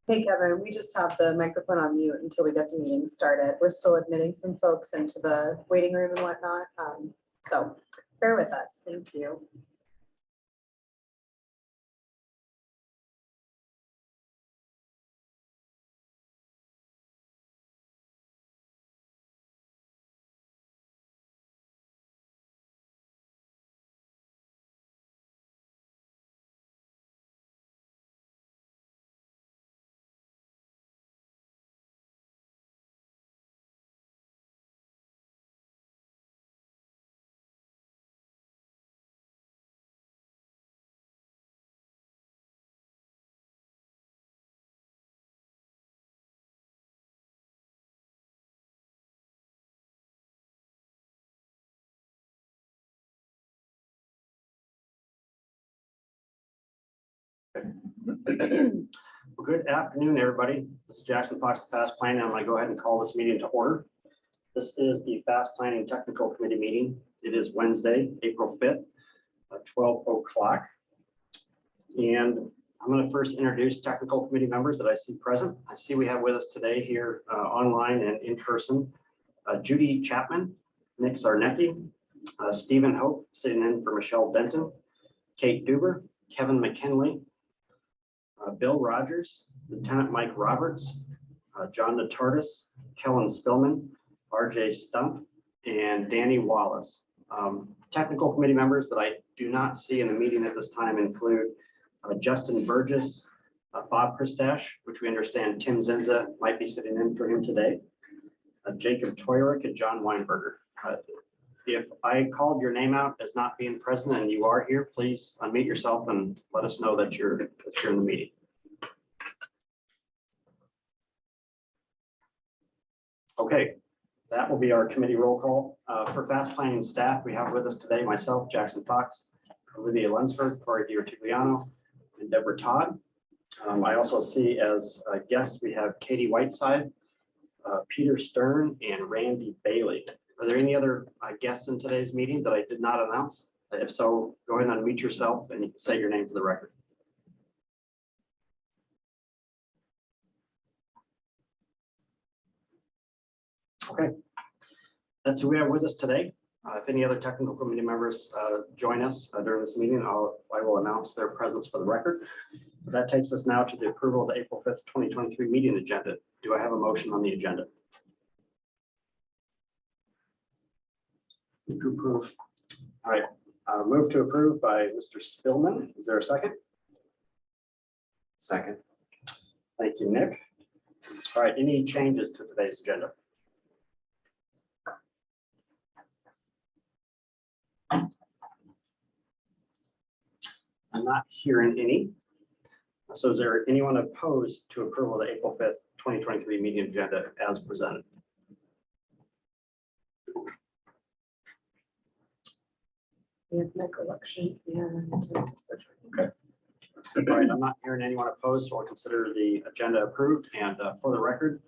Hey, Kevin, we just have the microphone on mute until we get the meeting started. We're still admitting some folks into the waiting room and whatnot. So bear with us. Thank you. Well, good afternoon, everybody. This is Jackson Fox, Fast Planning. I'm going to go ahead and call this meeting to order. This is the Fast Planning Technical Committee meeting. It is Wednesday, April 5th, 12 o'clock. And I'm going to first introduce technical committee members that I see present. I see we have with us today here online and in person, Judy Chapman, Nick Zarnecki, Stephen Hope, sitting in for Michelle Benton, Kate Duber, Kevin McKinley, Bill Rogers, Lieutenant Mike Roberts, John DeTortis, Kellen Spillman, RJ Stump, and Danny Wallace. Technical committee members that I do not see in the meeting at this time include Justin Burgess, Bob Christash, which we understand Tim Zinza might be sitting in for him today, Jacob Toyerick, and John Weinberger. If I called your name out as not being present and you are here, please unmute yourself and let us know that you're in the meeting. Okay, that will be our committee roll call. For Fast Planning staff, we have with us today myself, Jackson Fox, Olivia Lunsford, Corey DiRtigliano, and Deborah Todd. I also see as guests, we have Katie Whiteside, Peter Stern, and Randy Bailey. Are there any other guests in today's meeting that I did not announce? If so, go ahead and unmute yourself and you can say your name for the record. Okay, that's who we have with us today. If any other technical committee members join us during this meeting, I will announce their presence for the record. That takes us now to the approval of the April 5th, 2023 meeting agenda. Do I have a motion on the agenda? Move to approve. All right, move to approve by Mr. Spillman. Is there a second? Second. Thank you, Nick. All right, any changes to today's agenda? I'm not hearing any. So is there anyone opposed to approval of the April 5th, 2023 meeting agenda as presented? Recollection and okay. All right, I'm not hearing anyone opposed, so I'll consider the agenda approved. And for the record,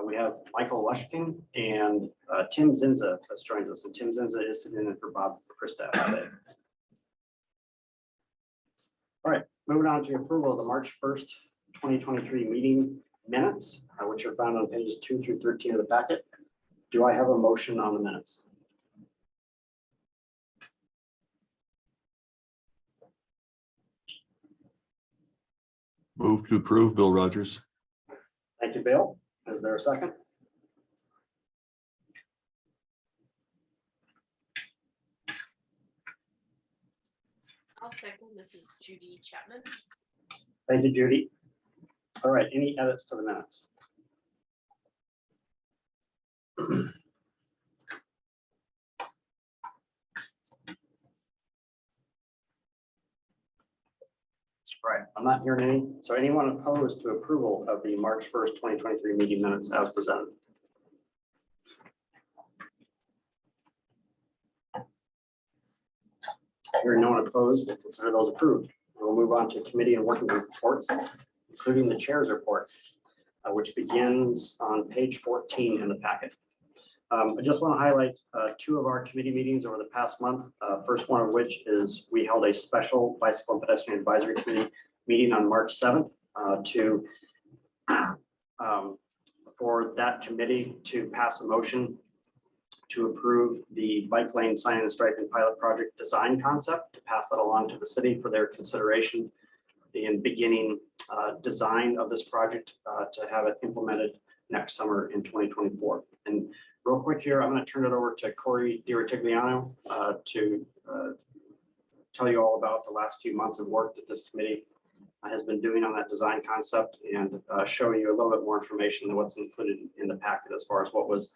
we have Michael Lushkin and Tim Zinza that's joins us. And Tim Zinza is sitting in for Bob Christash today. All right, moving on to approval of the March 1st, 2023 meeting minutes, which are found on pages 2 through 13 of the packet. Do I have a motion on the minutes? Move to approve, Bill Rogers. Thank you, Bill. Is there a second? I'll second. This is Judy Chapman. Thank you, Judy. All right, any edits to the minutes? Right, I'm not hearing any. So anyone opposed to approval of the March 1st, 2023 meeting minutes as presented? Hearing no one opposed, we'll consider those approved. We'll move on to committee and working group reports, including the chair's report, which begins on page 14 in the packet. I just want to highlight two of our committee meetings over the past month. First one of which is we held a special bicycle and pedestrian advisory committee meeting on March 7th to for that committee to pass a motion to approve the bike lane sign and striping pilot project design concept, to pass that along to the city for their consideration in beginning design of this project to have it implemented next summer in 2024. And real quick here, I'm going to turn it over to Corey DiRitigliano to tell you all about the last few months of work that this committee has been doing on that design concept, and show you a little bit more information than what's included in the packet as far as what was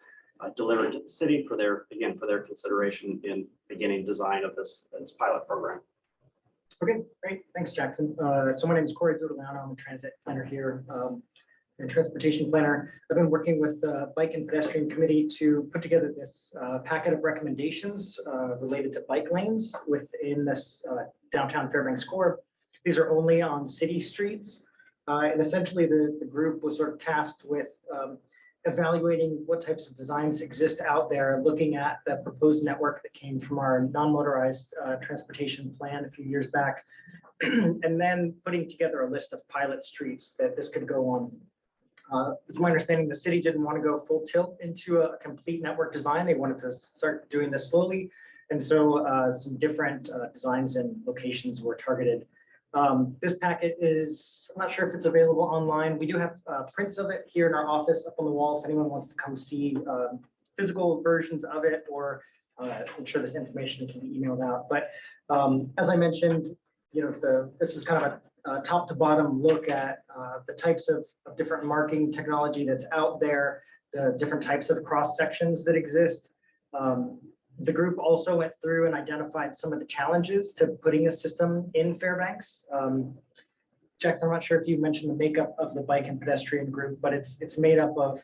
delivered to the city for their, again, for their consideration in beginning design of this pilot program. Okay, great. Thanks, Jackson. So my name is Corey DiRitigliano. I'm a transit planner here, and transportation planner. I've been working with the Bike and Pedestrian Committee to put together this packet of recommendations related to bike lanes within this downtown Fairbanks core. These are only on city streets. And essentially the group was sort of tasked with evaluating what types of designs exist out there, looking at the proposed network that came from our non-motorized transportation plan a few years back, and then putting together a list of pilot streets that this could go on. It's my understanding the city didn't want to go full tilt into a complete network design. They wanted to start doing this slowly. And so some different designs and locations were targeted. This packet is, I'm not sure if it's available online. We do have prints of it here in our office up on the wall if anyone wants to come see physical versions of it, or I'm sure this information can be emailed out. But as I mentioned, you know, this is kind of a top to bottom look at the types of different marking technology that's out there, the different types of cross sections that exist. The group also went through and identified some of the challenges to putting a system in Fairbanks. Jackson, I'm not sure if you mentioned the makeup of the bike and pedestrian group, but it's made up of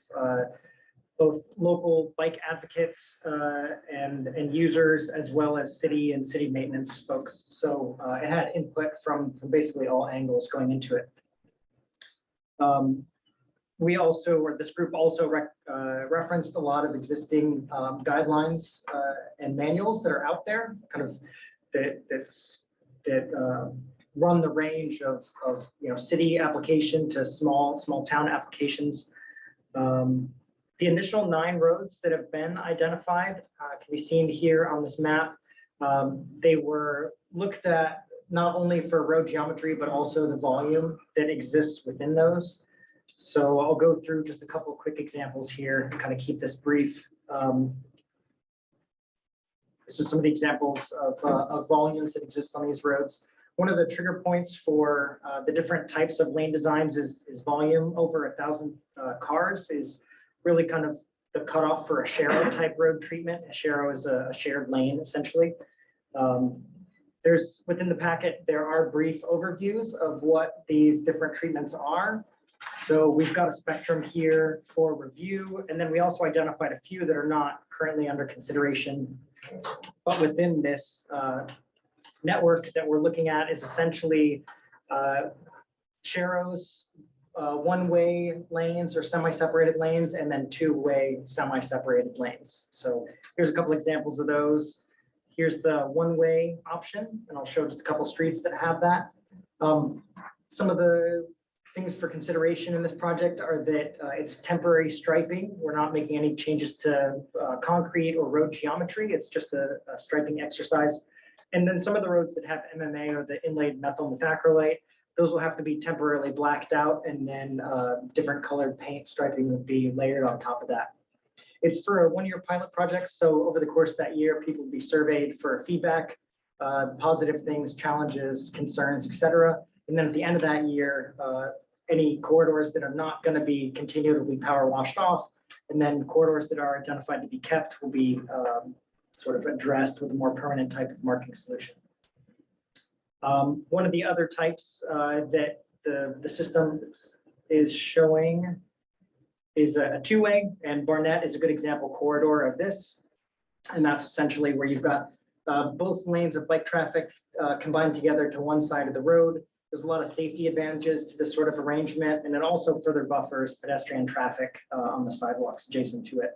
both local bike advocates and users, as well as city and city maintenance folks. So it had input from basically all angles going into it. We also, or this group also referenced a lot of existing guidelines and manuals that are out there, kind of that run the range of you know, city application to small town applications. The initial 9 roads that have been identified can be seen here on this map. They were looked at not only for road geometry, but also the volume that exists within those. So I'll go through just a couple of quick examples here and kind of keep this brief. This is some of the examples of volumes that exist on these roads. One of the trigger points for the different types of lane designs is volume over 1,000 cars is really kind of the cutoff for a Sharrow type road treatment. A Sharrow is a shared lane essentially. There's within the packet, there are brief overviews of what these different treatments are. So we've got a spectrum here for review, and then we also identified a few that are not currently under consideration. But within this network that we're looking at is essentially Sharrow's one-way lanes or semi-separated lanes, and then two-way semi-separated lanes. So here's a couple examples of those. Here's the one-way option, and I'll show just a couple streets that have that. Some of the things for consideration in this project are that it's temporary striping. We're not making any changes to concrete or road geometry. It's just a striping exercise. And then some of the roads that have MMA or the inlaid methyl methacrylate, those will have to be temporarily blacked out, and then different colored paint striping will be layered on top of that. It's for a 1-year pilot project. So over the course of that year, people will be surveyed for feedback, positive things, challenges, concerns, etc. And then at the end of that year, any corridors that are not going to be continued will be power washed off. And then corridors that are identified to be kept will be sort of addressed with a more permanent type of marking solution. One of the other types that the system is showing is a two-way, and Barnett is a good example corridor of this. And that's essentially where you've got both lanes of bike traffic combined together to one side of the road. There's a lot of safety advantages to this sort of arrangement, and it also further buffers pedestrian traffic on the sidewalks adjacent to it.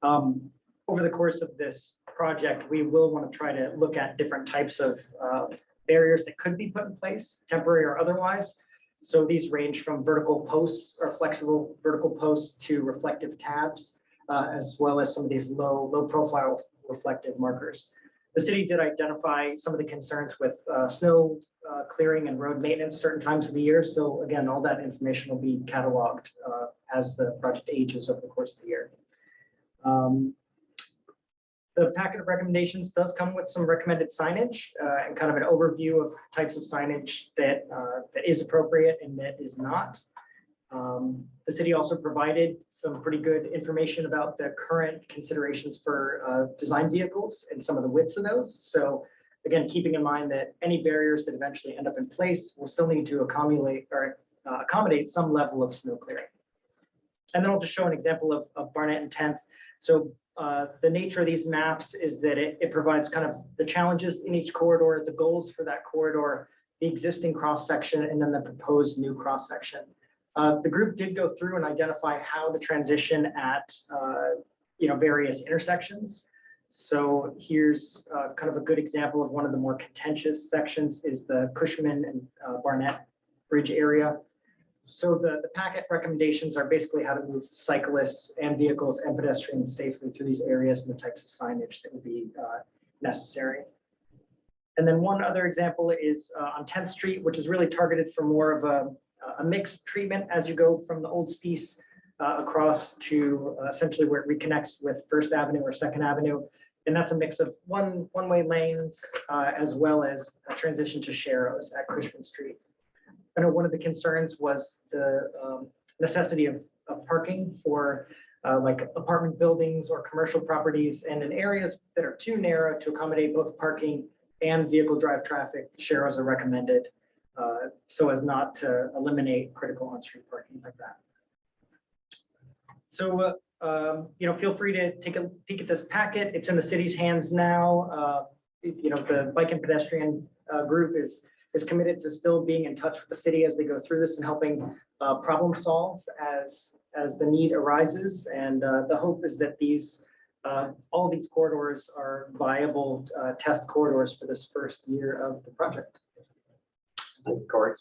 Over the course of this project, we will want to try to look at different types of barriers that could be put in place, temporary or otherwise. So these range from vertical posts or flexible vertical posts to reflective tabs, as well as some of these low profile reflective markers. The city did identify some of the concerns with snow clearing and road maintenance certain times of the year. So again, all that information will be cataloged as the project ages over the course of the year. The packet of recommendations does come with some recommended signage and kind of an overview of types of signage that is appropriate and that is not. The city also provided some pretty good information about the current considerations for design vehicles and some of the widths of those. So again, keeping in mind that any barriers that eventually end up in place will still need to accommodate some level of snow clearing. And then I'll just show an example of Barnett and 10th. So the nature of these maps is that it provides kind of the challenges in each corridor, the goals for that corridor, the existing cross section, and then the proposed new cross section. The group did go through and identify how the transition at various intersections. So here's kind of a good example of one of the more contentious sections is the Cushman and Barnett Bridge area. So the packet recommendations are basically how to move cyclists and vehicles and pedestrians safely through these areas and the types of signage that would be necessary. And then one other example is on 10th Street, which is really targeted for more of a mixed treatment as you go from the old Steese across to essentially where it reconnects with First Avenue or Second Avenue. And that's a mix of one-way lanes as well as a transition to Sharrows at Cushman Street. I know one of the concerns was the necessity of parking for like apartment buildings or commercial properties, and in areas that are too narrow to accommodate both parking and vehicle drive traffic, Sharrows are recommended so as not to eliminate critical on-street parking like that. So, feel free to take a peek at this packet. It's in the city's hands now. The bike and pedestrian group is committed to still being in touch with the city as they go through this and helping problem solve as the need arises. And the hope is that all these corridors are viable test corridors for this first year of the project. Thank you, Corey.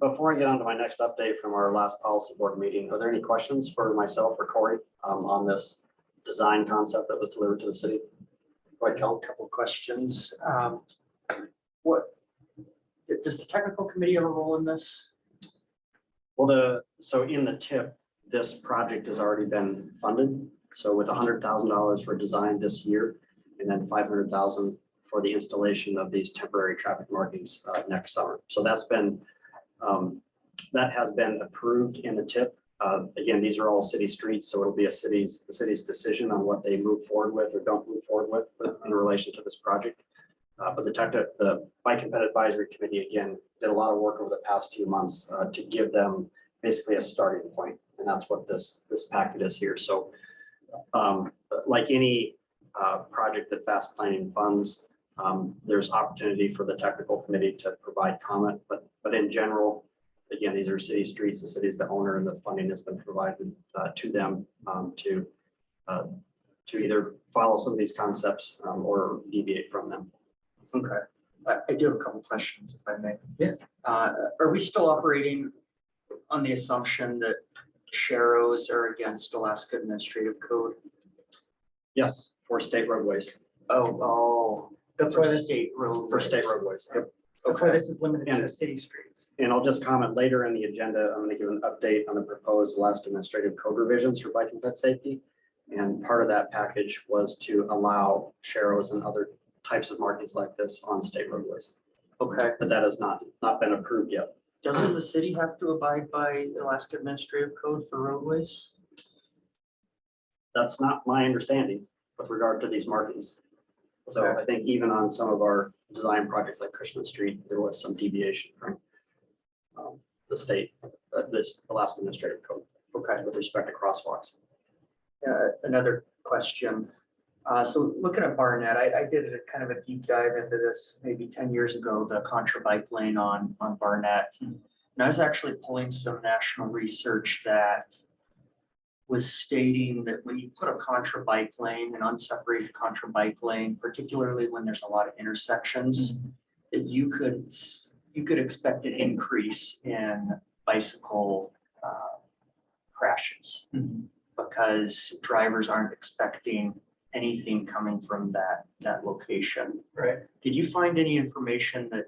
Before I get on to my next update from our last policy board meeting, are there any questions for myself or Corey on this design concept that was delivered to the city? Go ahead, Kel, a couple of questions. What does the technical committee have a role in this? Well, so in the tip, this project has already been funded. So with $100,000 for design this year, and then $500,000 for the installation of these temporary traffic markings next summer. So that has been approved in the tip. Again, these are all city streets, so it'll be the city's decision on what they move forward with or don't move forward with in relation to this project. But the Bike and Ped Advisory Committee, again, did a lot of work over the past few months to give them basically a starting point. And that's what this packet is here. So like any project that fast planning funds, there's opportunity for the technical committee to provide comment. But in general, again, these are city streets, the city's the owner, and the funding has been provided to them to either follow some of these concepts or deviate from them. Okay, I do have a couple questions, if I may. Yeah. Are we still operating on the assumption that Sharrows are against Alaska Administrative Code? Yes, for state roadways. Oh, That's for why this, state road. For state roadways. Yep. that's why this is limited to the city streets. And I'll just comment later in the agenda, I'm going to give an update on the proposed Alaska Administrative Code revisions for bike and ped safety. And part of that package was to allow Sharrows and other types of markings like this on state roadways. Okay, But that has not been approved yet. doesn't the city have to abide by Alaska Administrative Code for roadways? That's not my understanding with regard to these markings. So Okay. I think even on some of our design projects like Cushman Street, there was some deviation from the state, this Alaska Administrative Code. Okay, with respect to crosswalks. Another question. So looking at Barnett, I did a kind of a deep dive into this maybe 10 years ago, the contra bike lane on Barnett. And I was actually pulling some national research that was stating that when you put a contra bike lane, an unseparated contra bike lane, particularly when there's a lot of intersections, that you could you could expect an increase in bicycle crashes because drivers aren't expecting anything coming from that location. Right. Did you find any information that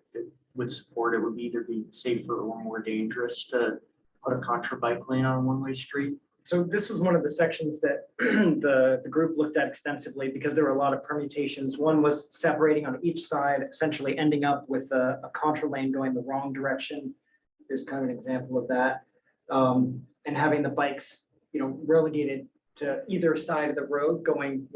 would support it would either be safer or more dangerous to put a contra bike lane on a one-way street? So this was one of the sections that the group looked at extensively because there were a lot of permutations. One was separating on each side, essentially ending up with a contra lane going the wrong direction. There's kind of an example of that. And having the bikes, relegated to either side of the road going,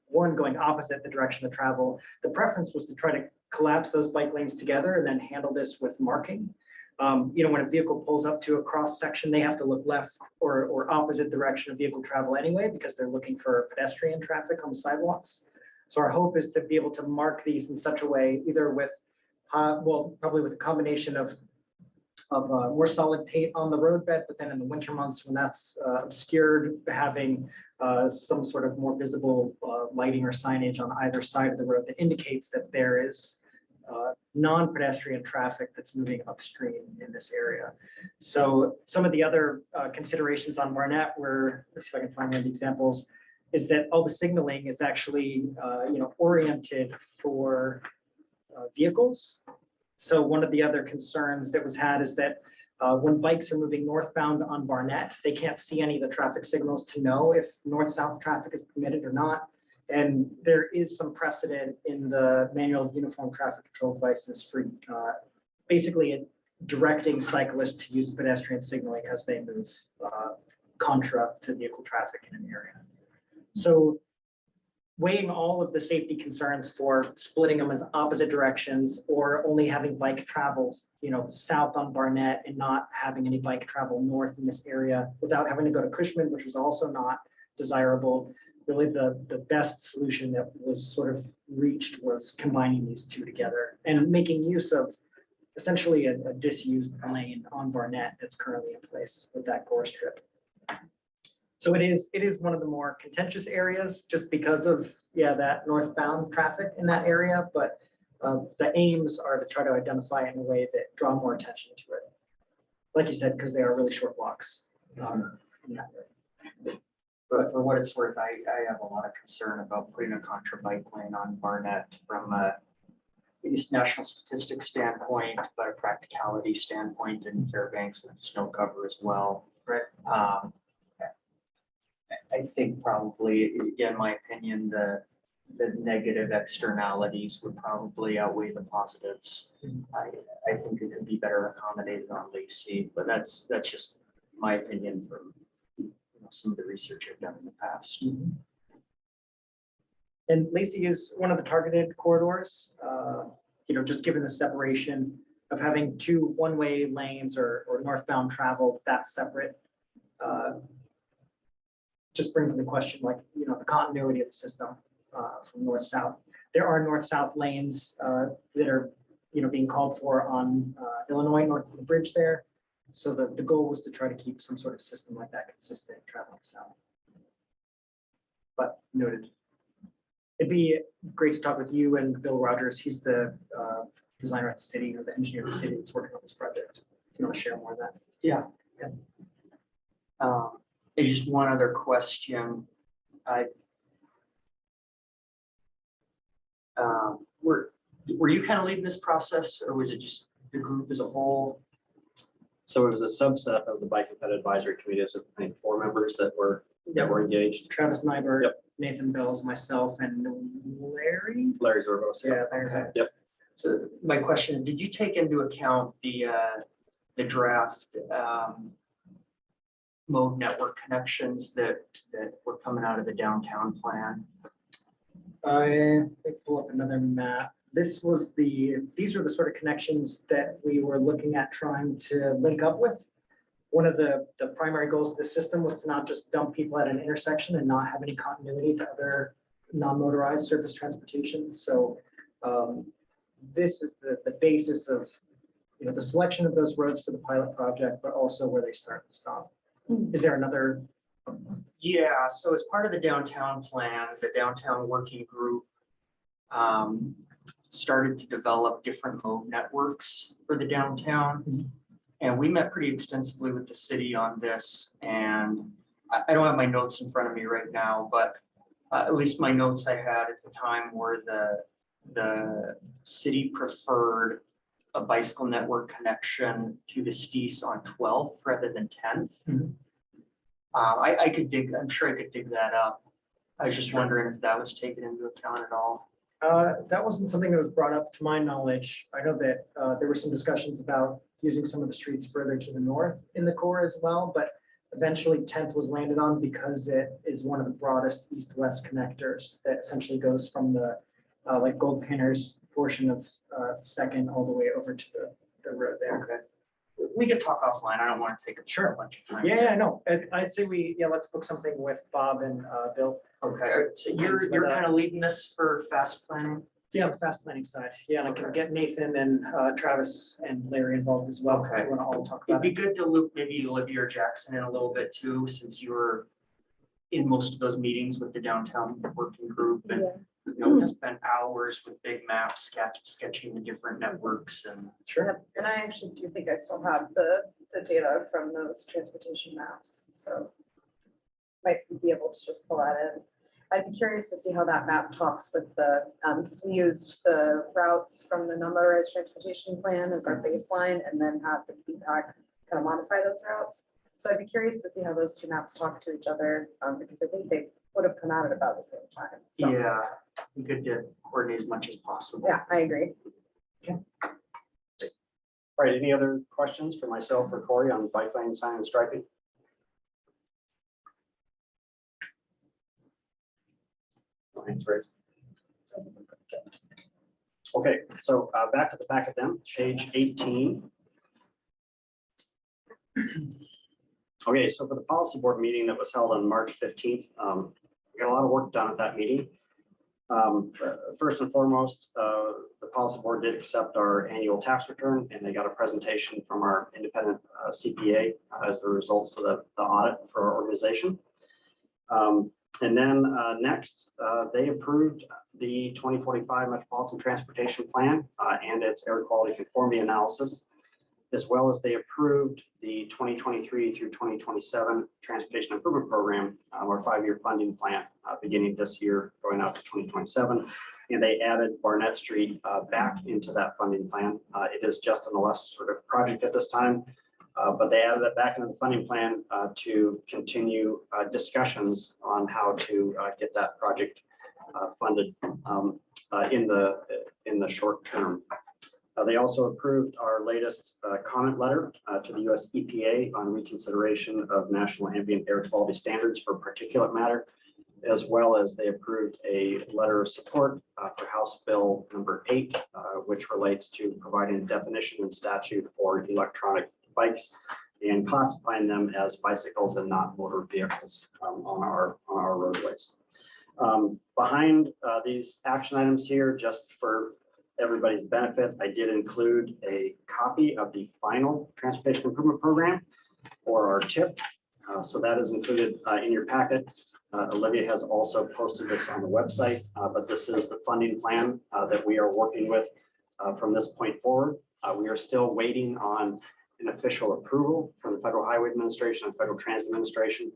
one going opposite the direction of travel. The preference was to try to collapse those bike lanes together and then handle this with marking. When a vehicle pulls up to a cross section, they have to look left or opposite direction of vehicle travel anyway, because they're looking for pedestrian traffic on the sidewalks. So our hope is to be able to mark these in such a way, either with, probably with a combination of more solid paint on the roadbed, but then in the winter months when that's obscured, having some sort of more visible lighting or signage on either side of the road that indicates that there is non-pedestrian traffic that's moving upstream in this area. So some of the other considerations on Barnett were, let's see if I can find one of the examples, is that all the signaling is actually oriented for vehicles. So one of the other concerns that was had is that when bikes are moving northbound on Barnett, they can't see any of the traffic signals to know if north-south traffic is permitted or not. And there is some precedent in the manual of uniform traffic control devices for basically directing cyclists to use pedestrian signaling as they move contra to vehicle traffic in an area. So weighing all of the safety concerns for splitting them as opposite directions or only having bike travels, south on Barnett and not having any bike travel north in this area without having to go to Cushman, which was also not desirable. Really the best solution that was sort of reached was combining these two together and making use of essentially a disused lane on Barnett that's currently in place with that gore strip. So it is one of the more contentious areas just because of, that northbound traffic in that area, but the aims are to try to identify it in a way that draw more attention to it. Like you said, because they are really short walks. In that area. But for what it's worth, I have a lot of concern about putting a contra bike lane on Barnett from a national statistics standpoint, but a practicality standpoint in Fairbanks with snow cover as well. Right. I think probably, again, my opinion, the negative externalities would probably outweigh the positives. I think it could be better accommodated on Lacey, but that's just my opinion from some of the research I've done in the past. And Lacey is one of the targeted corridors, just given the separation of having two one-way lanes or northbound travel that's separate. Just brings into question, the continuity of the system from north-south. There are north-south lanes that are, being called for on Illinois, north of the bridge there. So the goal was to try to keep some sort of system like that consistent traveling south. But noted. It'd be great to talk with you and Bill Rogers. He's the designer at the city or the engineer of the city that's working on this project. If you want to share more of that. Yeah. Just one other question. Were you kind of leading this process, or was it just the group as a whole? So it was a subset of the Bike and Ped Advisory Committee. So I think 4 members that were engaged. Travis Nyberg, Yep. Nathan Bells, myself, and Larry. Larry Zorvos. Yeah, there's that. Yep. So my question, did you take into account the draft mode network connections that were coming out of the downtown plan? I pull up another map. These were the sort of connections that we were looking at trying to link up with. One of the primary goals of the system was to not just dump people at an intersection and not have any continuity to other non-motorized surface transportation. So this is the basis of the selection of those roads for the pilot project, but also where they start and stop. Is there another? Yeah, so as part of the downtown plan, the downtown working group started to develop different mode networks for the downtown. And we met pretty extensively with the city on this, and I don't have my notes in front of me right now, but at least my notes I had at the time were the city preferred a bicycle network connection to the Stees on 12th rather than 10th. Mhm. I could dig, I'm sure I could dig that up. I was just wondering if that was taken into account at all. That wasn't something that was brought up to my knowledge. I know that there were some discussions about using some of the streets further to the north in the core as well, but eventually 10th was landed on because it is one of the broadest east-west connectors that essentially goes from the like Gold Painters portion of Second all the way over to the road there. Okay. We could talk offline. I don't want to take a Sure. bunch of time. Yeah, no, I'd say let's book something with Bob and Bill. Okay, so you're kind of leading this for fast planning? Yeah, on the fast planning side. Yeah, and I can get Nathan and Travis and Larry involved as well. Okay. We want to all talk It'd about be it. good to loop maybe Olivia or Jackson in a little bit too, since you were in most of those meetings with the downtown working group and, you know, we spent hours with big maps sketching the different networks and. Sure. Yep, and I actually do think I still have the data from those transportation maps, so might be able to just pull that in. I'd be curious to see how that map talks with the, because we used the routes from the non-motorized transportation plan as our baseline and then have the feedback kind of modify those routes. So I'd be curious to see how those two maps talk to each other, because I think they would have come out at about the same time. So, Yeah, we could coordinate as much as possible. yeah, I agree. All right, any other questions for myself or Corey on bike lane sign and striping? No hands raised. Okay, so back to the back of them, page 18. Okay, so for the policy board meeting that was held on March 15th, we got a lot of work done at that meeting. First and foremost, the policy board did accept our annual tax return and they got a presentation from our independent CPA as the results of the audit for our organization. And then next, they approved the 2045 Metropolitan Transportation Plan and its air quality conformity analysis, as well as they approved the 2023 through 2027 Transportation Improvement Program, our 5-year funding plan, beginning this year, going out to 2027. And they added Barnett Street back into that funding plan. It is just an illustrative project at this time, but they added it back into the funding plan to continue discussions on how to get that project funded in the short term. They also approved our latest comment letter to the US EPA on reconsideration of national ambient air quality standards for particulate matter, as well as they approved a letter of support for House Bill number 8, which relates to providing definition and statute for electronic bikes and classifying them as bicycles and not motor vehicles on our roadways. Behind these action items here, just for everybody's benefit, I did include a copy of the final Transportation Improvement Program, or our TIP. So that is included in your packet. Olivia has also posted this on the website, but this is the funding plan that we are working with from this point forward. We are still waiting on an official approval from the Federal Highway Administration and Federal Transit Administration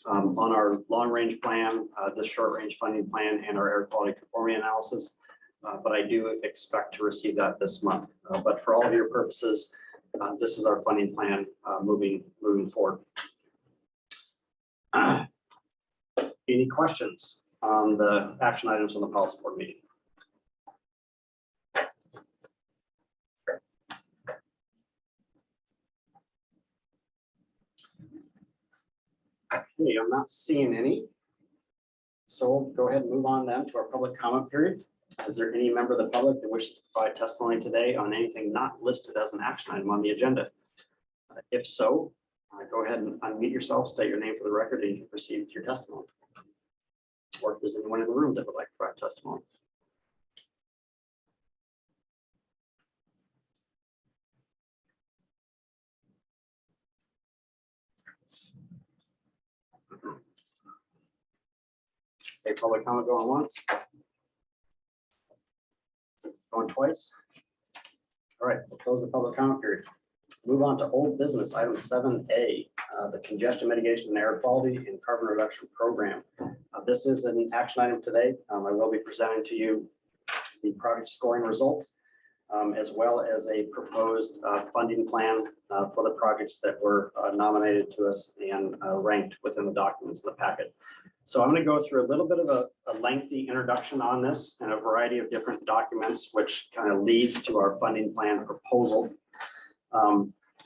on our long range plan, the short range funding plan, and our air quality conformity analysis. But I do expect to receive that this month. But for all of your purposes, this is our funding plan moving forward. Any questions on the action items on the policy board meeting? Okay, I'm not seeing any. So we'll go ahead and move on then to our public comment period. Is there any member of the public that wishes to provide testimony today on anything not listed as an action item on the agenda? If so, go ahead and unmute yourself, state your name for the record, and you can proceed with your testimony. Or if there's anyone in the room that would like to provide testimony. Okay, public comment going once. Going twice? All right, we'll close the public comment period. Move on to old business, item 7A, the congestion mitigation and air quality and carbon reduction program. This is an action item today. I will be presenting to you the project scoring results, as well as a proposed funding plan for the projects that were nominated to us and ranked within the documents in the packet. So I'm going to go through a little bit of a lengthy introduction on this and a variety of different documents, which kind of leads to our funding plan proposal.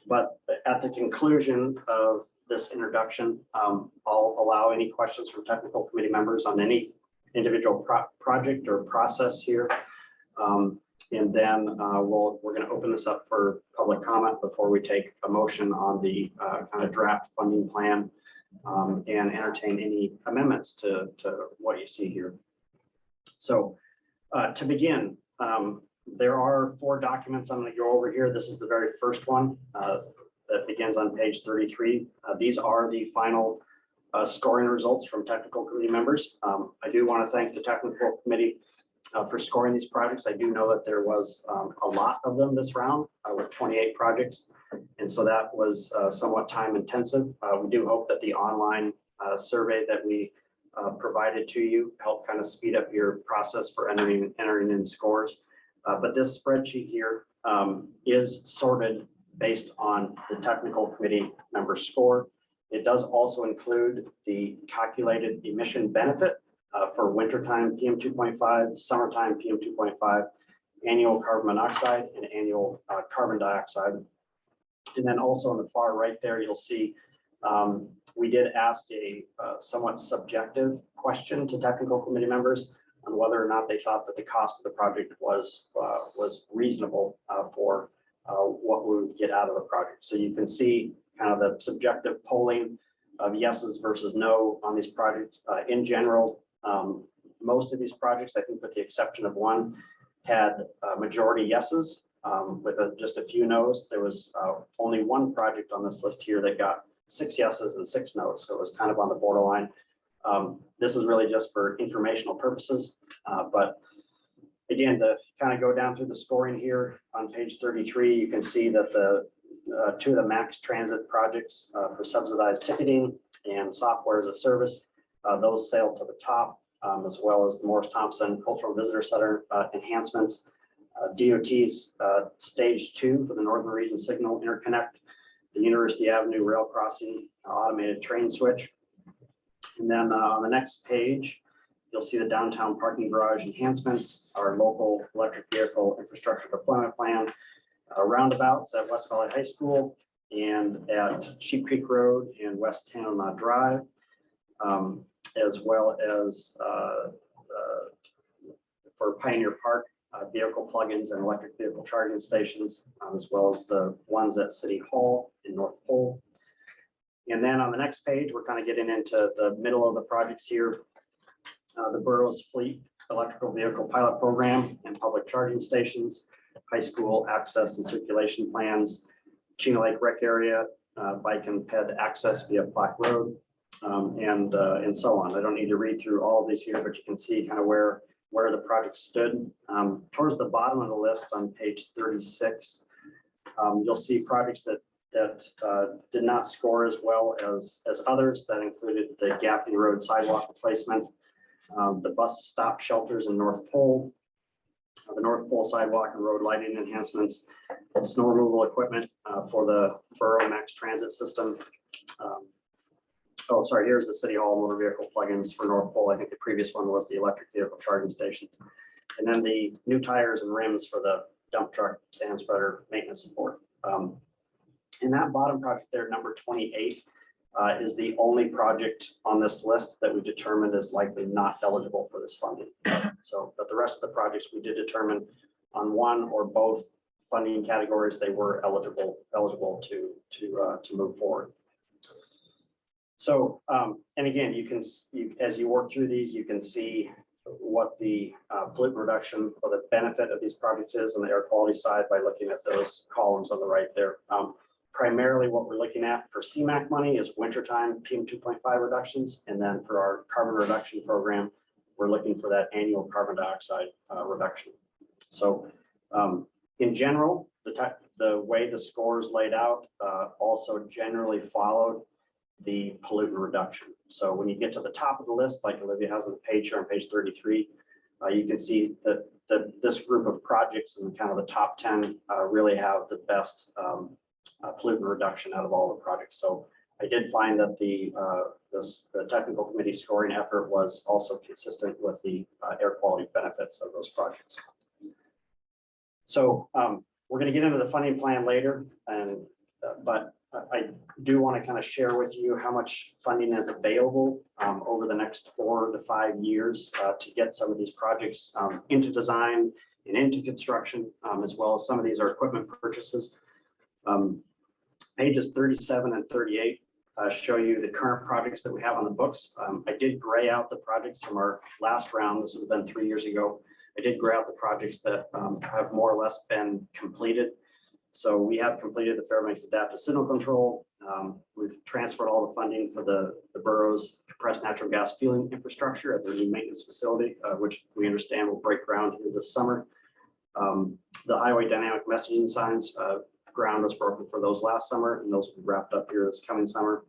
But at the conclusion of this introduction, I'll allow any questions from technical committee members on any individual project or process here. And then we're going to open this up for public comment before we take a motion on the kind of draft funding plan and entertain any amendments to what you see here. So to begin, there are 4 documents I'm going to go over here. This is the very first one that begins on page 33. These are the final scoring results from technical committee members. I do want to thank the technical committee for scoring these projects. I do know that there was a lot of them this round with 28 projects. And so that was somewhat time intensive. We do hope that the online survey that we provided to you helped kind of speed up your process for entering in scores. But this spreadsheet here is sorted based on the technical committee member score. It does also include the calculated emission benefit for wintertime PM 2.5, summertime PM 2.5, annual carbon monoxide and annual carbon dioxide. And then also on the far right there, you'll see we did ask a somewhat subjective question to technical committee members on whether or not they thought that the cost of the project was reasonable for what we would get out of the project. So you can see kind of the subjective polling of yeses versus no on these projects. In general, most of these projects, I think with the exception of one, had majority yeses with just a few no's. There was only one project on this list here that got 6 yeses and 6 no's. So it was kind of on the borderline. This is really just for informational purposes. But again, to kind of go down through the scoring here on page 33, you can see that the 2 of the max transit projects for subsidized ticketing and software as a service, those sailed to the top, as well as the Morris Thompson Cultural Visitor Center enhancements. DOT's stage 2 for the Northern Region Signal Interconnect, the University Avenue Rail Crossing automated train switch. And then on the next page, you'll see the downtown parking garage enhancements, our local electric vehicle infrastructure deployment plan, roundabouts at West Valley High School and at Sheep Creek Road and West Town Drive, as well as for Pioneer Park, vehicle plugins and electric vehicle charging stations, as well as the ones at City Hall in North Pole. And then on the next page, we're kind of getting into the middle of the projects here. The borough's fleet electrical vehicle pilot program and public charging stations, high school access and circulation plans, Chino Lake Rec area, bike and ped access via Plaque Road, and so on. I don't need to read through all of these here, but you can see kind of where the project stood. Towards the bottom of the list on page 36, you'll see projects that did not score as well as others. That included the Gaffney Road sidewalk replacement, the bus stop shelters in North Pole, the North Pole sidewalk and road lighting enhancements, snow removal equipment for the Borough Max Transit system. Oh, sorry, here's the City Hall motor vehicle plugins for North Pole. I think the previous one was the electric vehicle charging stations. And then the new tires and rims for the dump truck sand spreader maintenance support. In that bottom project there, number 28, is the only project on this list that we determined is likely not eligible for this funding. So, but the rest of the projects we did determine on one or both funding categories, they were eligible to move forward. So, and again, as you work through these, you can see what the pollutant reduction or the benefit of these projects is on the air quality side by looking at those columns on the right there. Primarily what we're looking at for CMAQ money is wintertime PM 2.5 reductions. And then for our carbon reduction program, we're looking for that annual carbon dioxide reduction. So in general, the way the score is laid out also generally followed the pollutant reduction. So when you get to the top of the list, like Olivia has on the page here on page 33, you can see that this group of projects and kind of the top 10 really have the best pollutant reduction out of all the projects. So I did find that the technical committee scoring effort was also consistent with the air quality benefits of those projects. So we're going to get into the funding plan later, but I do want to kind of share with you how much funding is available over the next 4 to 5 years to get some of these projects into design and into construction, as well as some of these are equipment purchases. Pages 37 and 38 show you the current projects that we have on the books. I did gray out the projects from our last round. This would have been 3 years ago. I did gray out the projects that have more or less been completed. So we have completed the Fairbanks Adaptive Signal Control. We've transferred all the funding for the borough's compressed natural gas fueling infrastructure at their new maintenance facility, which we understand will break ground here this summer. The highway dynamic messaging signs, ground was broken for those last summer, and those will be wrapped up here this coming summer.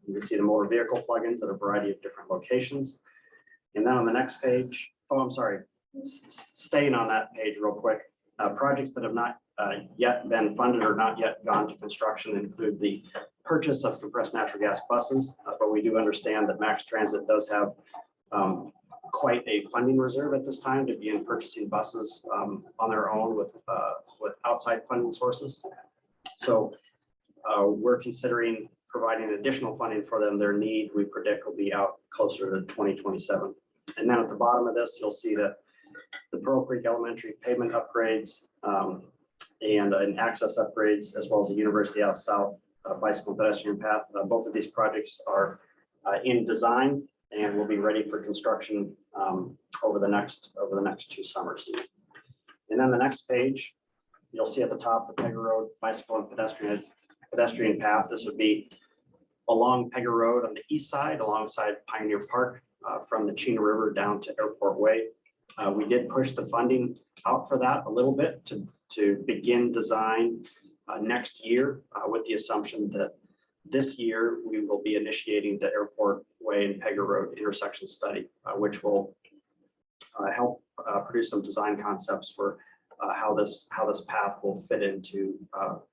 You can see the motor vehicle plugins at a variety of different locations. And then on the next page, oh, I'm sorry, staying on that page real quick, projects that have not yet been funded or not yet gone to construction include the purchase of compressed natural gas buses, but we do understand that Max Transit does have quite a funding reserve at this time to begin purchasing buses on their own with outside funding sources. So we're considering providing additional funding for them. Their need, we predict, will be out closer to 2027. And then at the bottom of this, you'll see that the Pearl Creek Elementary pavement upgrades and access upgrades, as well as the University out south bicycle and pedestrian path. Both of these projects are in design and will be ready for construction over the next 2 summers. And then the next page, you'll see at the top the Pega Road bicycle and pedestrian path. This would be along Pega Road on the east side, alongside Pioneer Park, from the Chena River down to Airport Way. We did push the funding out for that a little bit to begin design next year, with the assumption that this year we will be initiating the Airport Way and Pega Road intersection study, which will help produce some design concepts for how this path will fit into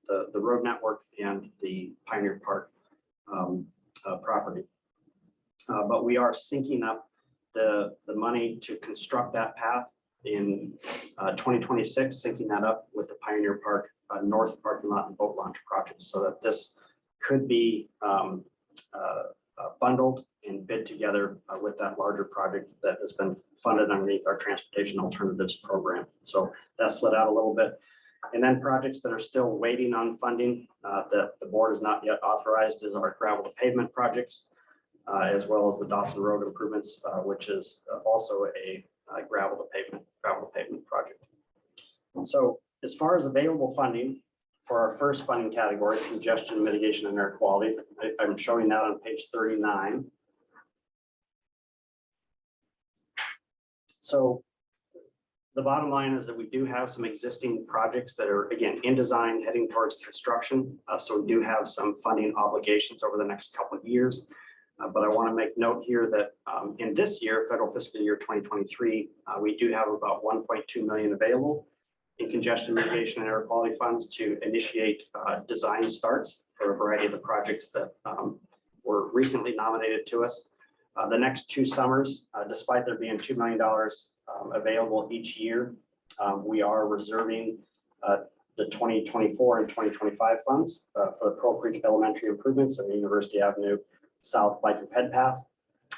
the road network and the Pioneer Park property. But we are syncing up the money to construct that path in 2026, syncing that up with the Pioneer Park North parking lot and boat launch project, so that this could be bundled and bid together with that larger project that has been funded underneath our Transportation Alternatives Program. So that's slid out a little bit. And then projects that are still waiting on funding that the board has not yet authorized is our gravel to pavement projects, as well as the Dawson Road improvements, which is also a gravel to pavement project. So as far as available funding for our first funding category, congestion mitigation and air quality, I'm showing that on page 39. So the bottom line is that we do have some existing projects that are, again, in design, heading towards construction. So we do have some funding obligations over the next couple of years. But I want to make note here that in this year, federal fiscal year 2023, we do have about 1.2 million available in congestion mitigation and air quality funds to initiate design starts for a variety of the projects that were recently nominated to us. The next 2 summers, despite there being $2 million available each year, we are reserving the 2024 and 2025 funds for the Pearl Creek Elementary improvements and the University Avenue South Bike and Ped Path.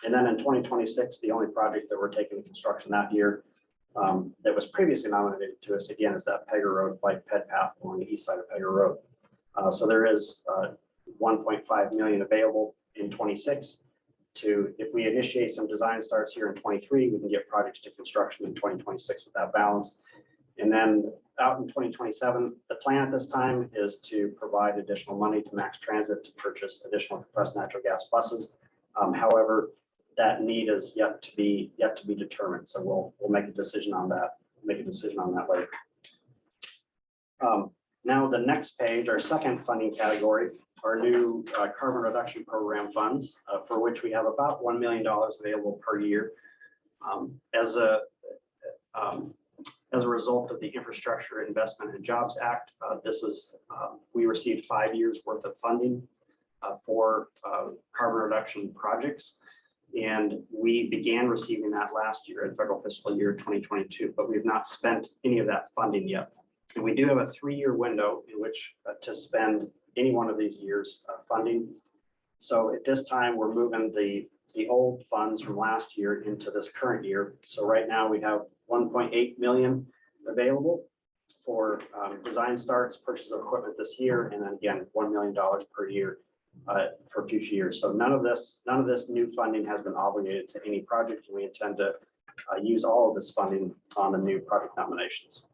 And then in 2026, the only project that we're taking to construction that year that was previously nominated to us again is that Pega Road Bike Ped Path along the east side of Pega Road. So there is 1.5 million available in 26 to, if we initiate some design starts here in 23, we can get projects to construction in 2026 with that balance. And then out in 2027, the plan at this time is to provide additional money to Max Transit to purchase additional compressed natural gas buses. However, that need is yet to be determined. So we'll make a decision on that make a decision on that later. Now, the next page, our second funding category, our new carbon reduction program funds, for which we have about $1 million available per year. As a result of the Infrastructure Investment and Jobs Act, we received 5 years worth of funding for carbon reduction projects. And we began receiving that last year in federal fiscal year 2022, but we've not spent any of that funding yet. And we do have a 3-year window in which to spend any one of these years funding. So at this time, we're moving the old funds from last year into this current year. So right now we have 1.8 million available for design starts, purchase of equipment this year, and then again, $1 million per year for future years. So none of this new funding has been obligated to any project, and we intend to use all of this funding on the new project nominations.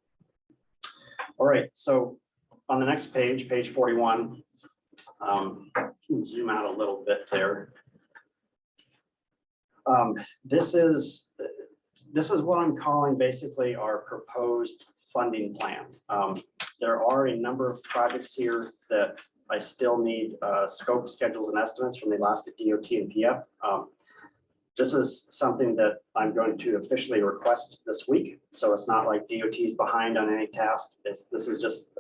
All right, so on the next page, page 41, zoom out a little bit there. This is what I'm calling basically our proposed funding plan. There are a number of projects here that I still need scope, schedules, and estimates from the Alaska DOT and PF. This is something that I'm going to officially request this week. So it's not like DOT is behind on any task. This is just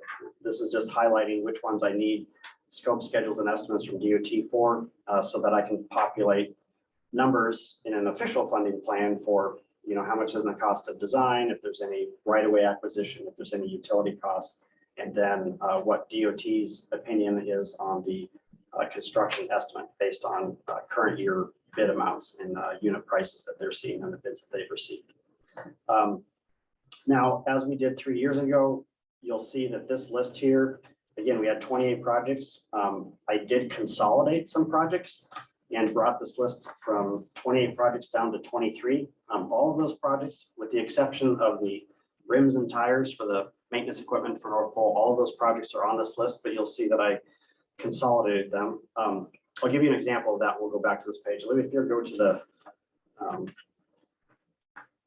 highlighting which ones I need scope, schedules, and estimates from DOT for, so that I can populate numbers in an official funding plan for, you know, how much is the cost of design, if there's any right-of-way acquisition, if there's any utility costs, and then what DOT's opinion is on the construction estimate based on current year bid amounts and unit prices that they're seeing on the bids that they've received. Now, as we did 3 years ago, you'll see that this list here, again, we had 28 projects. I did consolidate some projects and brought this list from 28 projects down to 23. All of those projects, with the exception of the rims and tires for the maintenance equipment for North Pole, all of those projects are on this list, but you'll see that I consolidated them. I'll give you an example of that. We'll go back to this page. Let me go to the,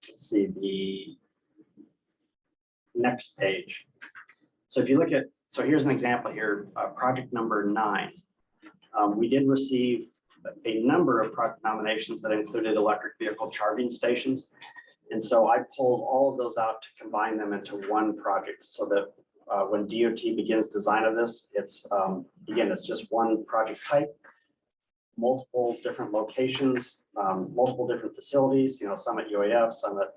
let's see, the next page. So if you look at, so here's an example here, project number 9. We did receive a number of project nominations that included electric vehicle charging stations. And so I pulled all of those out to combine them into one project so that when DOT begins design of this, it's, again, it's just one project type, multiple different locations, multiple different facilities, you know, some at UAF, some at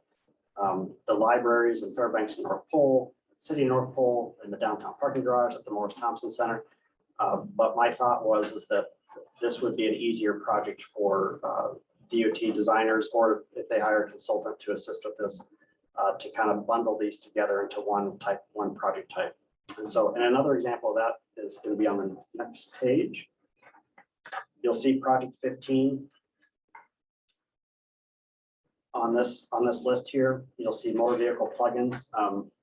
the libraries in Fairbanks and North Pole, City of North Pole, in the downtown parking garage at the Morris Thompson Center. But my thought is that this would be an easier project for DOT designers, or if they hire a consultant to assist with this, to kind of bundle these together into one project type. And so, and another example of that is going to be on the next page. You'll see project 15 on this list here. You'll see motor vehicle plugins.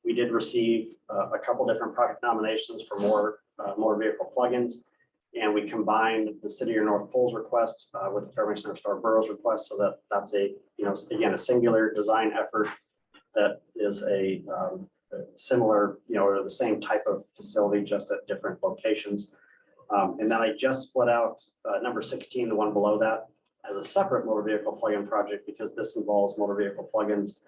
We did receive a couple different project nominations for more motor vehicle plugins, and we combined the City of North Pole's request with the Fairbanks North Star Borough's request, so that that's a, you know, again, a singular design effort that is a similar, you know, or the same type of facility, just at different locations. And then I just split out number 16, the one below that, as a separate motor vehicle plug-in project, because this involves motor vehicle plugins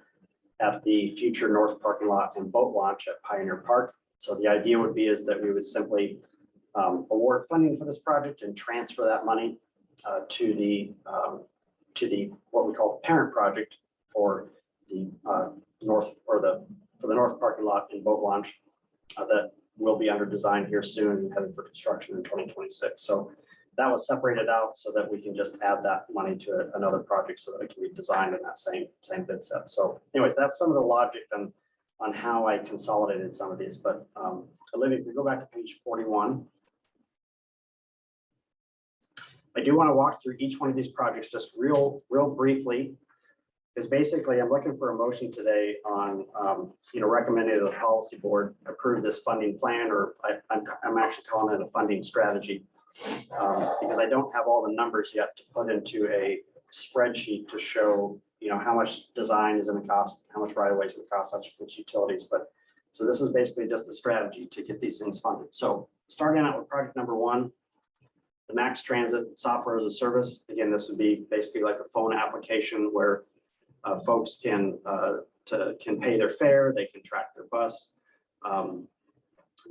at the future north parking lot and boat launch at Pioneer Park. So the idea would be is that we would simply award funding for this project and transfer that money to the what we call the parent project for the north, or for the north parking lot and boat launch that will be under design here soon and headed for construction in 2026. So that was separated out so that we can just add that money to another project so that it can be designed in that same bid set. So anyways, that's some of the logic on how I consolidated some of these. But Olivia, if we go back to page 41, I do want to walk through each one of these projects just real briefly, because basically I'm looking for a motion today on, you know, recommending that the policy board approve this funding plan, or I'm actually calling it a funding strategy, because I don't have all the numbers yet to put into a spreadsheet to show, how much design is going to cost, how much right of way is going to cost, such as utilities, but so this is basically just the strategy to get these things funded. So starting out with project number one, the Max Transit software as a service. Again, this would be basically like a phone application where folks can pay their fare, they can track their bus,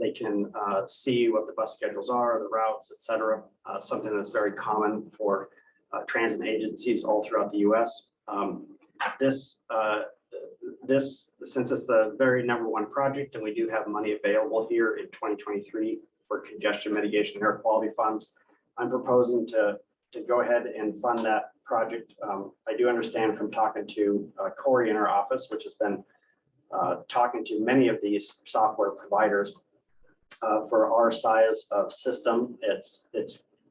they can see what the bus schedules are, the routes, et cetera. Something that's very common for transit agencies all throughout the US. Since it's the very number one project and we do have money available here in 2023 for congestion mitigation and air quality funds, I'm proposing to go ahead and fund that project. I do understand from talking to Corey in our office, which has been talking to many of these software providers for our size of system. It's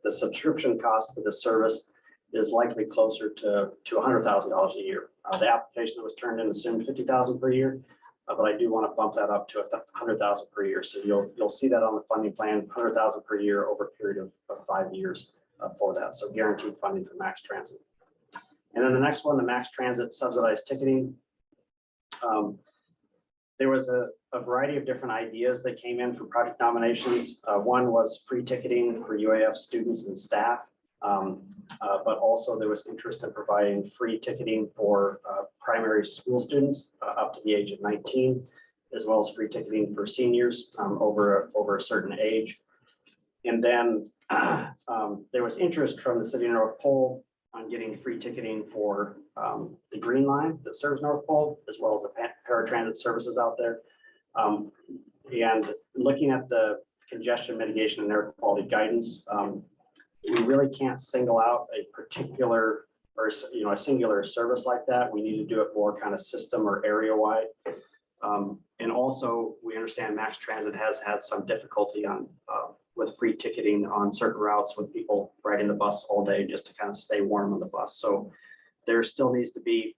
the subscription cost for this service is likely closer to $100,000 a year. The application that was turned in assumed $50,000 per year, but I do want to bump that up to $100,000 per year. So you'll see that on the funding plan, $100,000 per year over a period of 5 years for that. So guaranteed funding for Max Transit. And then the next one, the Max Transit subsidized ticketing. There was a variety of different ideas that came in for project nominations. One was free ticketing for UAF students and staff. But also there was interest in providing free ticketing for primary school students up to the age of 19, as well as free ticketing for seniors over a certain age. And then there was interest from the city of North Pole on getting free ticketing for the Green Line that serves North Pole, as well as the paratransit services out there. And looking at the congestion mitigation and air quality guidance, we really can't single out a particular or a singular service like that. We need to do it more kind of system or area wide. And also we understand Max Transit has had some difficulty on with free ticketing on certain routes with people riding the bus all day just to kind of stay warm on the bus. So there still needs to be,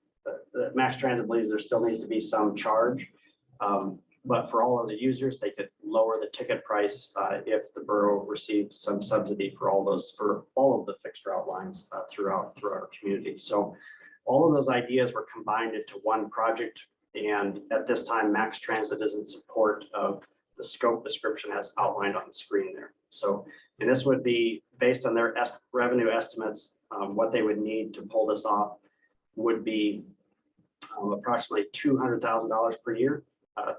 Max Transit believes there still needs to be some charge. But for all of the users, they could lower the ticket price if the borough received some subsidy for all of the fixed route lines throughout our community. So all of those ideas were combined into one project. And at this time, Max Transit is in support of the scope description as outlined on the screen there. So, and this would be based on their revenue estimates. What they would need to pull this off would be approximately $200,000 per year.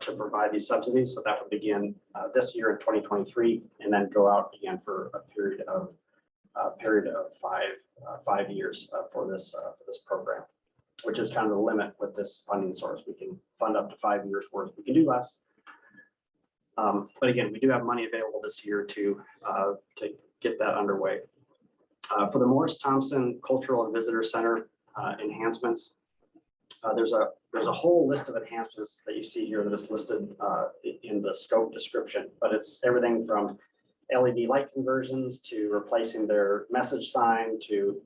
To provide these subsidies. So that would begin this year in 2023 and then go out again for a period of 5 years for this program, which is kind of the limit with this funding source. We can fund up to 5 years worth. We can do less. But again, we do have money available this year to get that underway. For the Morris Thompson Cultural and Visitor Center enhancements, there's a whole list of enhancements that you see here that is listed in the scope description, but it's everything from LED light conversions to replacing their message sign to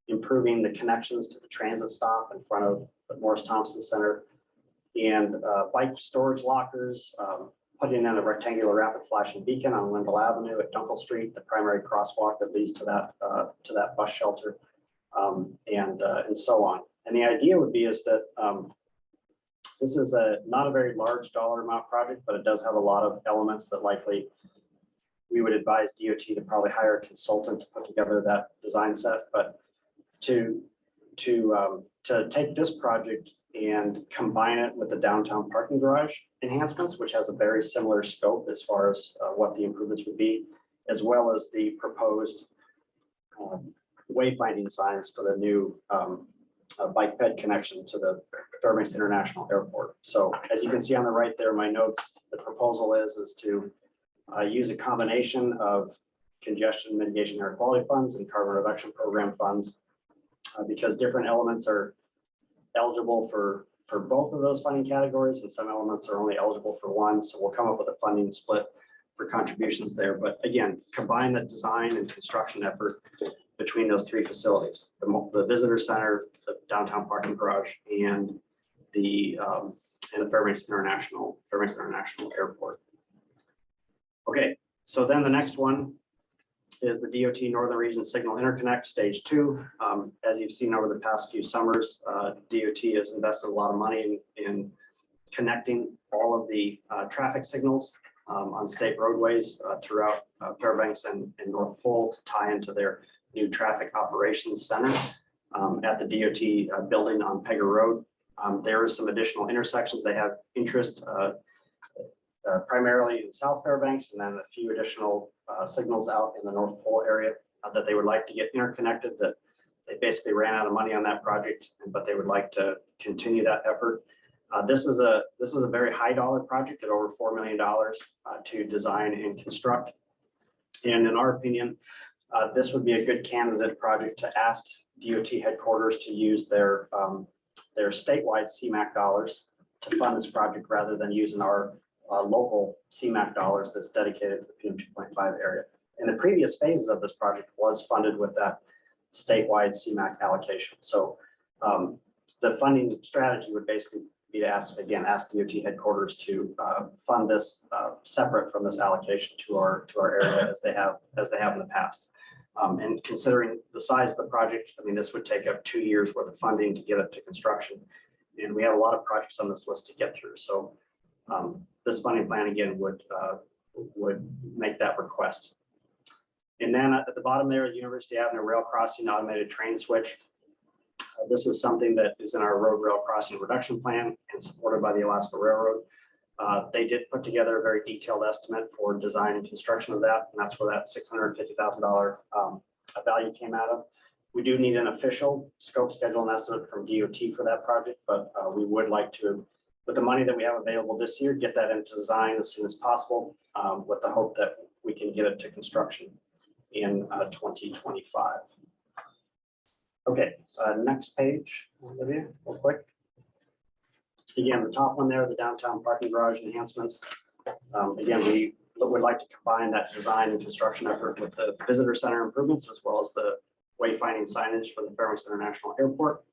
improving the connections to the transit stop in front of the Morris Thompson Center and bike storage lockers, putting in a rectangular rapid flashing beacon on Wendell Avenue at Dunkel Street, the primary crosswalk that leads to that bus shelter, and so on. And the idea would be is that this is not a very large dollar amount project, but it does have a lot of elements that likely we would advise DOT to probably hire a consultant to put together that design set. But to take this project and combine it with the downtown parking garage enhancements, which has a very similar scope as far as what the improvements would be, as well as the proposed wayfinding signs for the new bike ped connection to the Fairbanks International Airport. So as you can see on the right there, my notes, the proposal is to use a combination of congestion mitigation air quality funds and carbon reduction program funds because different elements are eligible for both of those funding categories and some elements are only eligible for one. So we'll come up with a funding split for contributions there. But again, combine the design and construction effort between those three facilities, the visitor center, the downtown parking garage, and the Fairbanks International Airport. Okay, so then the next one is the DOT Northern Region Signal Interconnect Stage 2. As you've seen over the past few summers, DOT has invested a lot of money in connecting all of the traffic signals on state roadways throughout Fairbanks and North Pole to tie into their new traffic operations center at the DOT building on Pega Road. There is some additional intersections. They have interest primarily in South Fairbanks, and then a few additional signals out in the North Pole area that they would like to get interconnected. That they basically ran out of money on that project, but they would like to continue that effort. This is a very high dollar project at over $4 million to design and construct. And in our opinion, this would be a good candidate project to ask DOT headquarters to use their statewide CMAQ dollars to fund this project rather than using our local CMAQ dollars that's dedicated to the PM 2.5 area. And the previous phases of this project was funded with that statewide CMAQ allocation. So the funding strategy would basically be to ask DOT headquarters to fund this separate from this allocation to our area as they have in the past. And considering the size of the project, I mean, this would take up 2 years worth of funding to get it to construction. And we have a lot of projects on this list to get through. So this funding plan again would make that request. And then at the bottom there, University Avenue Rail Crossing Automated Train Switch. This is something that is in our road rail crossing reduction plan and supported by the Alaska Railroad. They did put together a very detailed estimate for design and construction of that, and that's where that $650,000 value came out of. We do need an official scope, schedule, and estimate from DOT for that project, but we would like to, with the money that we have available this year, get that into design as soon as possible, with the hope that we can get it to construction in 2025. Okay, next page, Olivia, real quick. Again, the top one there, the downtown parking garage enhancements. Again, we would like to combine that design and construction effort with the visitor center improvements as well as the wayfinding signage for the Fairbanks International Airport.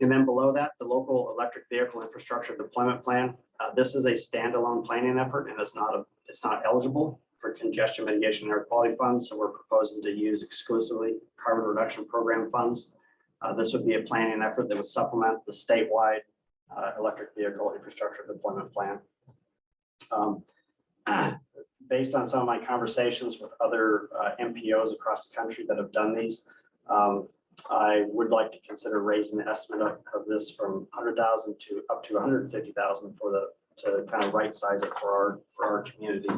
And then below that, the local electric vehicle infrastructure deployment plan. This is a standalone planning effort and it's not eligible for congestion mitigation and air quality funds. So we're proposing to use exclusively carbon reduction program funds. This would be a planning effort that would supplement the statewide electric vehicle infrastructure deployment plan. Based on some of my conversations with other MPOs across the country that have done these, I would like to consider raising the estimate of this from 100,000 to up to 150,000 to kind of right size it for our community.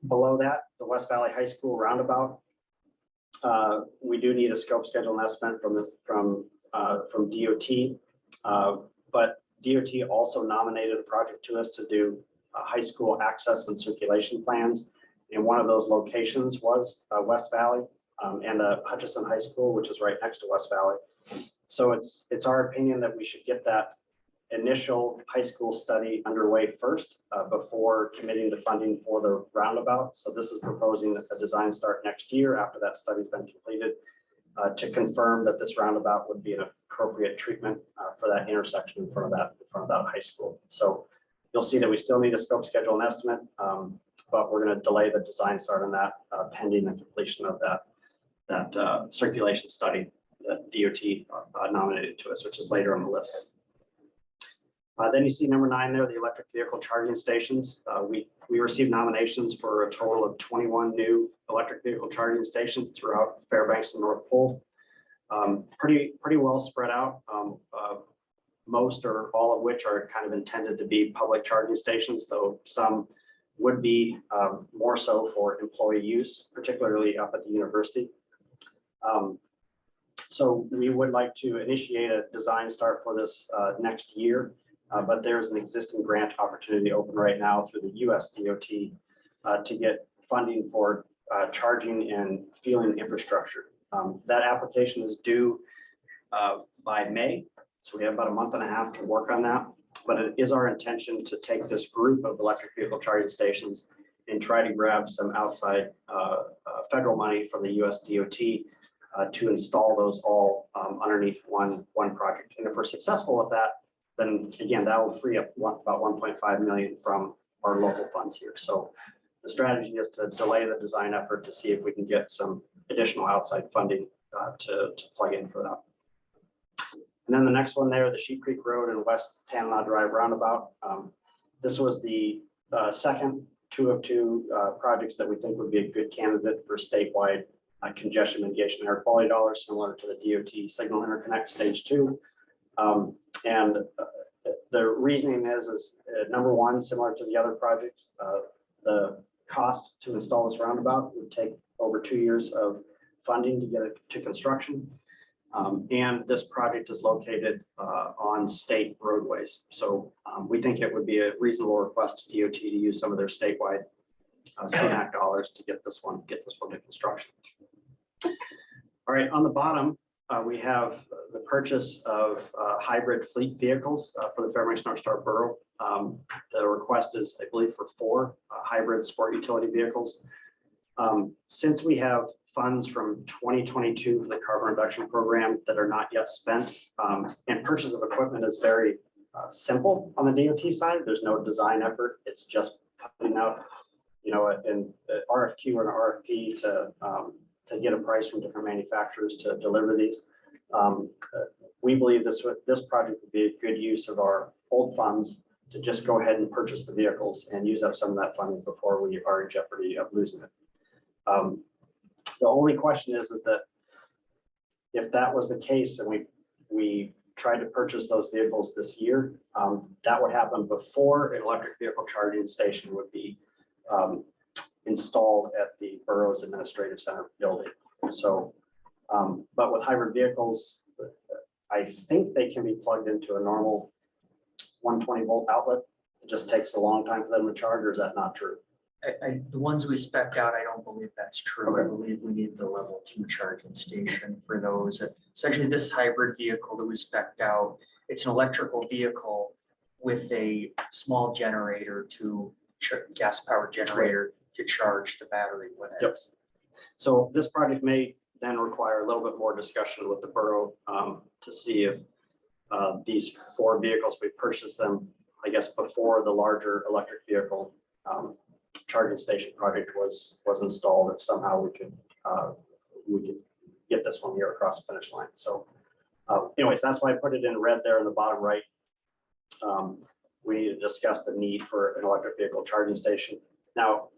Below that, the West Valley High School roundabout. We do need a scope, schedule, and estimate from DOT. But DOT also nominated a project to us to do high school access and circulation plans. And one of those locations was West Valley and Hutchison High School, which is right next to West Valley. So it's our opinion that we should get that initial high school study underway first before committing to funding for the roundabout. So this is proposing a design start next year after that study's been completed to confirm that this roundabout would be an appropriate treatment for that intersection in front of that high school. So you'll see that we still need a scope, schedule, and estimate, but we're going to delay the design start on that pending the completion of that circulation study that DOT nominated to us, which is later on the list. Then you see number 9 there, the electric vehicle charging stations. We received nominations for a total of 21 new electric vehicle charging stations throughout Fairbanks and North Pole. Pretty well spread out. Most or all of which are kind of intended to be public charging stations, though some would be more so for employee use, particularly up at the university. So we would like to initiate a design start for this next year. But there's an existing grant opportunity open right now through the US DOT to get funding for charging and fueling infrastructure. That application is due by May. So we have about a month and a half to work on that. But it is our intention to take this group of electric vehicle charging stations and try to grab some outside federal money from the US DOT to install those all underneath one project. And if we're successful with that, then again, that will free up about 1.5 million from our local funds here. So the strategy is to delay the design effort to see if we can get some additional outside funding to plug in for that. And then the next one there, the Sheep Creek Road and West Tanana Drive roundabout. This was the second two of two projects that we think would be a good candidate for statewide congestion mitigation and air quality dollars, similar to the DOT signal interconnect stage 2. And the reasoning is number one, similar to the other projects, the cost to install this roundabout would take over 2 years of funding to get it to construction. And this project is located on state roadways. So we think it would be a reasonable request to DOT to use some of their statewide CMAQ dollars to get this one to construction. All right, on the bottom, we have the purchase of hybrid fleet vehicles for the Fairbanks North Star Borough. The request is, I believe, for 4 hybrid sport utility vehicles. Since we have funds from 2022 for the carbon reduction program that are not yet spent, and purchase of equipment is very simple on the DOT side. There's no design effort. It's just putting out, an RFQ or an RFP to get a price from different manufacturers to deliver these. We believe this project would be a good use of our old funds to just go ahead and purchase the vehicles and use up some of that funding before we are in jeopardy of losing it. The only question is that if that was the case and we tried to purchase those vehicles this year, that would happen before an electric vehicle charging station would be installed at the borough's administrative center building. So, but with hybrid vehicles, I think they can be plugged into a normal 120 volt outlet. It just takes a long time for them to charge, or is that not true? The ones we spec'd out, I don't believe that's true. Okay. I believe we need the level 2 charging station for those. Essentially, this hybrid vehicle that we spec'd out, it's an electrical vehicle with a small generator gas powered generator to charge the battery when it's. So this project may then require a little bit more discussion with the borough to see if these 4 vehicles, we purchased them, I guess, before the larger electric vehicle charging station project was installed, if somehow we could get this one here across the finish line. So anyways, that's why I put it in red there in the bottom right. We need to discuss the need for an electric vehicle charging station. Now,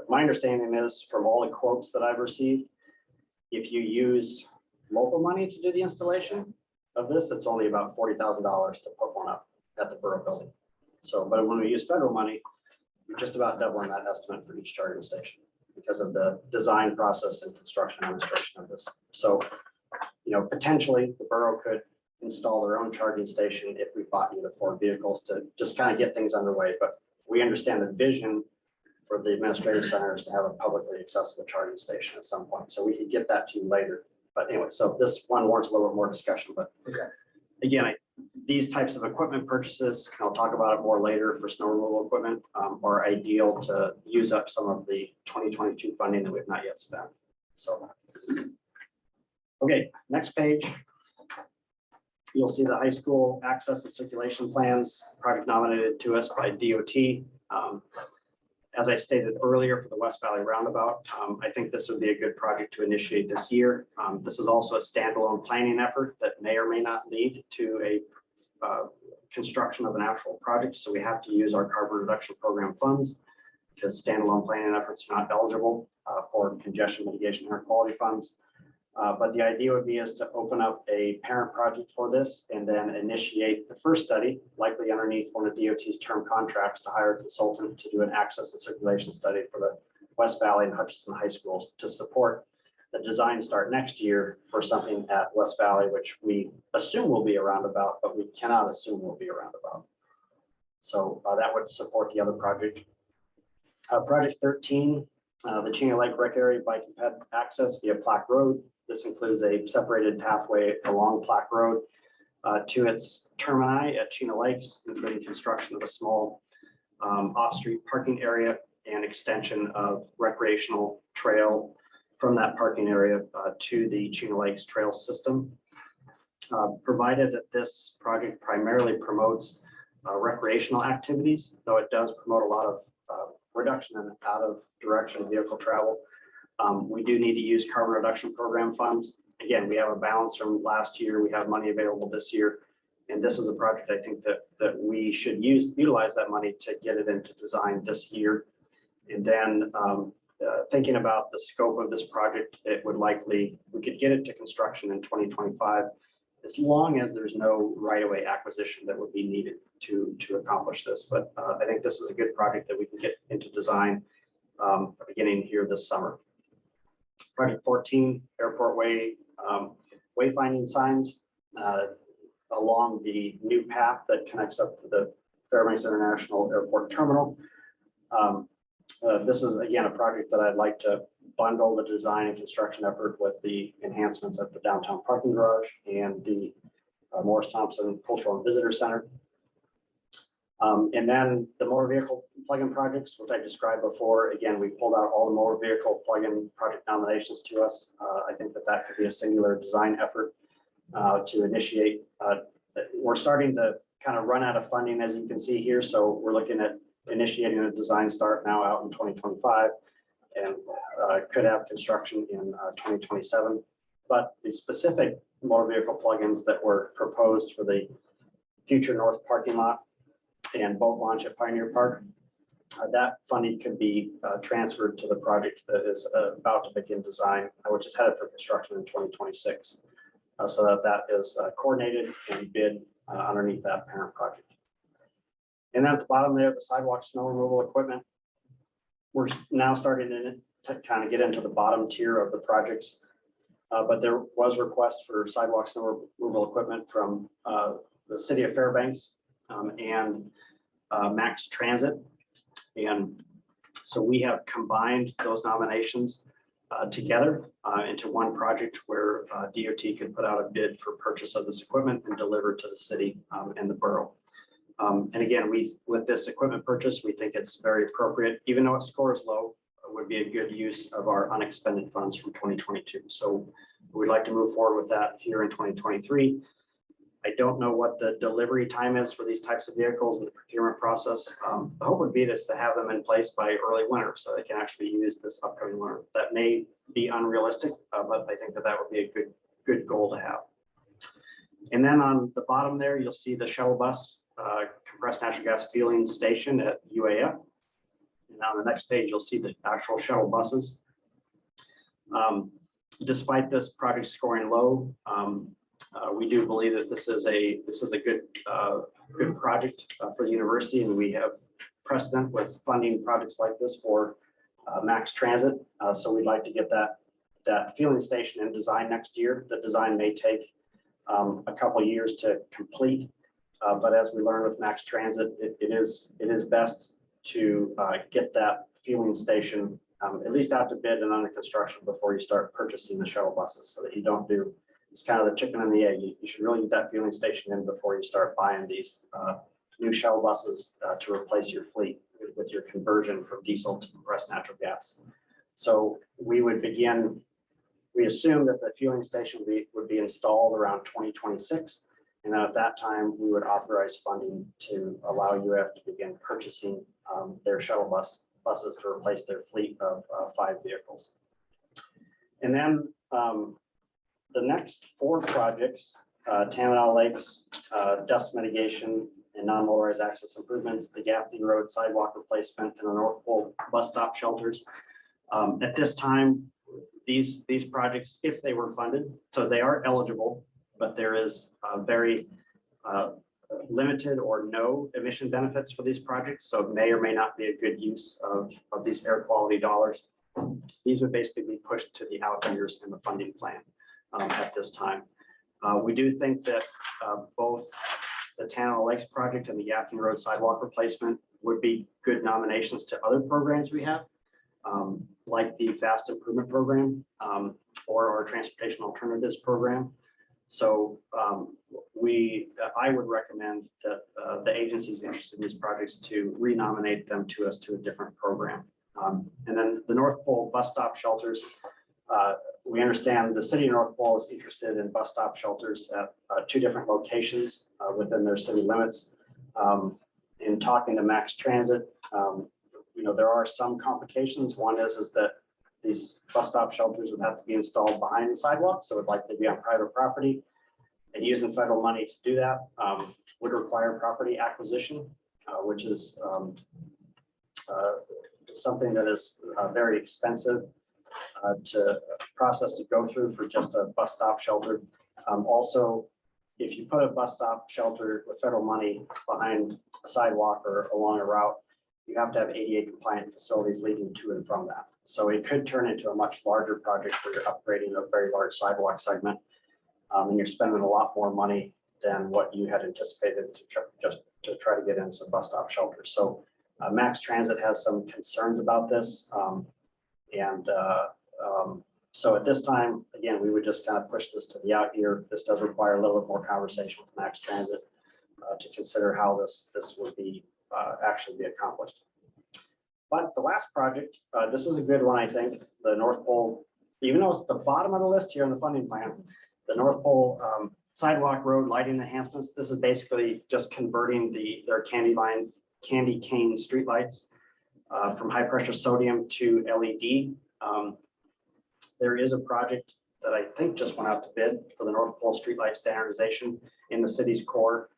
my understanding is from all the quotes that I've received, if you use local money to do the installation of this, it's only about $40,000 to put one up at the borough building. So, but when we use federal money, we're just about doubling that estimate for each charging station because of the design process and construction administration of this. So, potentially the borough could install their own charging station if we bought either 4 vehicles to just kind of get things underway. But we understand the vision for the administrative center is to have a publicly accessible charging station at some point. So we could get that to you later. But anyway, so this one warrants a little bit more discussion. But Okay. Again, these types of equipment purchases, and I'll talk about it more later for snow removal equipment, are ideal to use up some of the 2022 funding that we've not yet spent. So, okay, next page. You'll see the high school access and circulation plans, project nominated to us by DOT. As I stated earlier for the West Valley Roundabout, I think this would be a good project to initiate this year. This is also a standalone planning effort that may or may not lead to a construction of an actual project. So we have to use our carbon reduction program funds because standalone planning efforts are not eligible for congestion mitigation air quality funds. But the idea would be is to open up a parent project for this and then initiate the first study, likely underneath one of DOT's term contracts, to hire a consultant to do an access and circulation study for the West Valley and Hutchinson High Schools to support the design start next year for something at West Valley, which we assume will be a roundabout, but we cannot assume will be a roundabout. So that would support the other project. Project 13, the Chena Lake Rec Area bike and ped access via Plaque Road. This includes a separated pathway along Plaque Road to its termini at Chena Lakes, including construction of a small off-street parking area and extension of recreational trail from that parking area to the Chena Lakes trail system. Provided that this project primarily promotes recreational activities, though it does promote a lot of reduction in out of direction vehicle travel. We do need to use carbon reduction program funds. Again, we have a balance from last year. We have money available this year. And this is a project I think that we should utilize that money to get it into design this year. And then thinking about the scope of this project, it would likely, we could get it to construction in 2025, as long as there's no right-of-way acquisition that would be needed to accomplish this. But I think this is a good project that we can get into design beginning here this summer. Project 14, Airport Way, wayfinding signs along the new path that connects up to the Fairbanks International Airport Terminal. This is, again, a project that I'd like to bundle the design and construction effort with the enhancements at the downtown parking garage and the Morris Thompson Cultural and Visitor Center. And then the motor vehicle plug-in projects, which I described before. Again, we pulled out all the motor vehicle plug-in project nominations to us. I think that could be a singular design effort to initiate. We're starting to kind of run out of funding, as you can see here. So we're looking at initiating a design start now out in 2025 and could have construction in 2027. But the specific motor vehicle plugins that were proposed for the future north parking lot and boat launch at Pioneer Park, that funding could be transferred to the project that is about to begin design, which is headed for construction in 2026. So that is coordinated and bid underneath that parent project. And then at the bottom there, the sidewalk snow removal equipment. We're now starting to kind of get into the bottom tier of the projects. But there was request for sidewalk snow removal equipment from the city of Fairbanks and Max Transit. And so we have combined those nominations together into one project where DOT could put out a bid for purchase of this equipment and deliver to the city and the borough. And again, with this equipment purchase, we think it's very appropriate, even though its score is low, it would be a good use of our unexpended funds from 2022. So we'd like to move forward with that here in 2023. I don't know what the delivery time is for these types of vehicles in the procurement process. The hope would be to have them in place by early winter so they can actually be used this upcoming winter. That may be unrealistic, but I think that would be a good goal to have. And then on the bottom there, you'll see the shuttle bus compressed natural gas fueling station at UAF. And on the next page, you'll see the actual shuttle buses. Despite this project scoring low, we do believe that this is a good project for the university, and we have precedent with funding projects like this for Max Transit. So we'd like to get that fueling station in design next year. The design may take a couple of years to complete, but as we learned with Max Transit, it is best to get that fueling station at least out to bid and under construction before you start purchasing the shuttle buses, so that you don't do. It's kind of the chicken and the egg. You should really get that fueling station in before you start buying these new shuttle buses to replace your fleet with your conversion from diesel to compressed natural gas. So we assume that the fueling station would be installed around 2026. And then at that time, we would authorize funding to allow UF to begin purchasing their shuttle buses to replace their fleet of 5 vehicles. And then the next 4 projects, Tanana Lakes, dust mitigation and non-motorized access improvements, the Gaffney Road sidewalk replacement, and the North Pole bus stop shelters. At this time, these projects, if they were funded, so they are eligible, but there is very limited or no emission benefits for these projects. So it may or may not be a good use of these air quality dollars. These would basically be pushed to the out years in the funding plan at this time. We do think that both the Tanana Lakes project and the Gaffney Road sidewalk replacement would be good nominations to other programs we have, like the FAST Improvement Program or our Transportation Alternatives Program. So I would recommend that the agencies interested in these projects to renominate them to us to a different program. And then the North Pole bus stop shelters, we understand the city of North Pole is interested in bus stop shelters at 2 different locations within their city limits. In talking to Max Transit, there are some complications. One is that these bus stop shelters would have to be installed behind the sidewalk, so it'd likely be on private property. And using federal money to do that would require property acquisition, which is something that is very expensive to process to go through for just a bus stop shelter. Also, if you put a bus stop shelter with federal money behind a sidewalk or along a route, you have to have ADA compliant facilities leading to and from that. So it could turn into a much larger project where you're upgrading a very large sidewalk segment. And you're spending a lot more money than what you had anticipated to try to get in some bus stop shelters. So Max Transit has some concerns about this. So at this time, again, we would just kind of push this to the out year. This does require a little bit more conversation with Max Transit to consider how this would be actually be accomplished. But the last project, this is a good one, I think. The North Pole, even though it's the bottom of the list here in the funding plan, the North Pole sidewalk road lighting enhancements. This is basically just converting their candy cane streetlights from high pressure sodium to LED. There is a project that I think just went out to bid for the North Pole streetlight standardization in the city's core.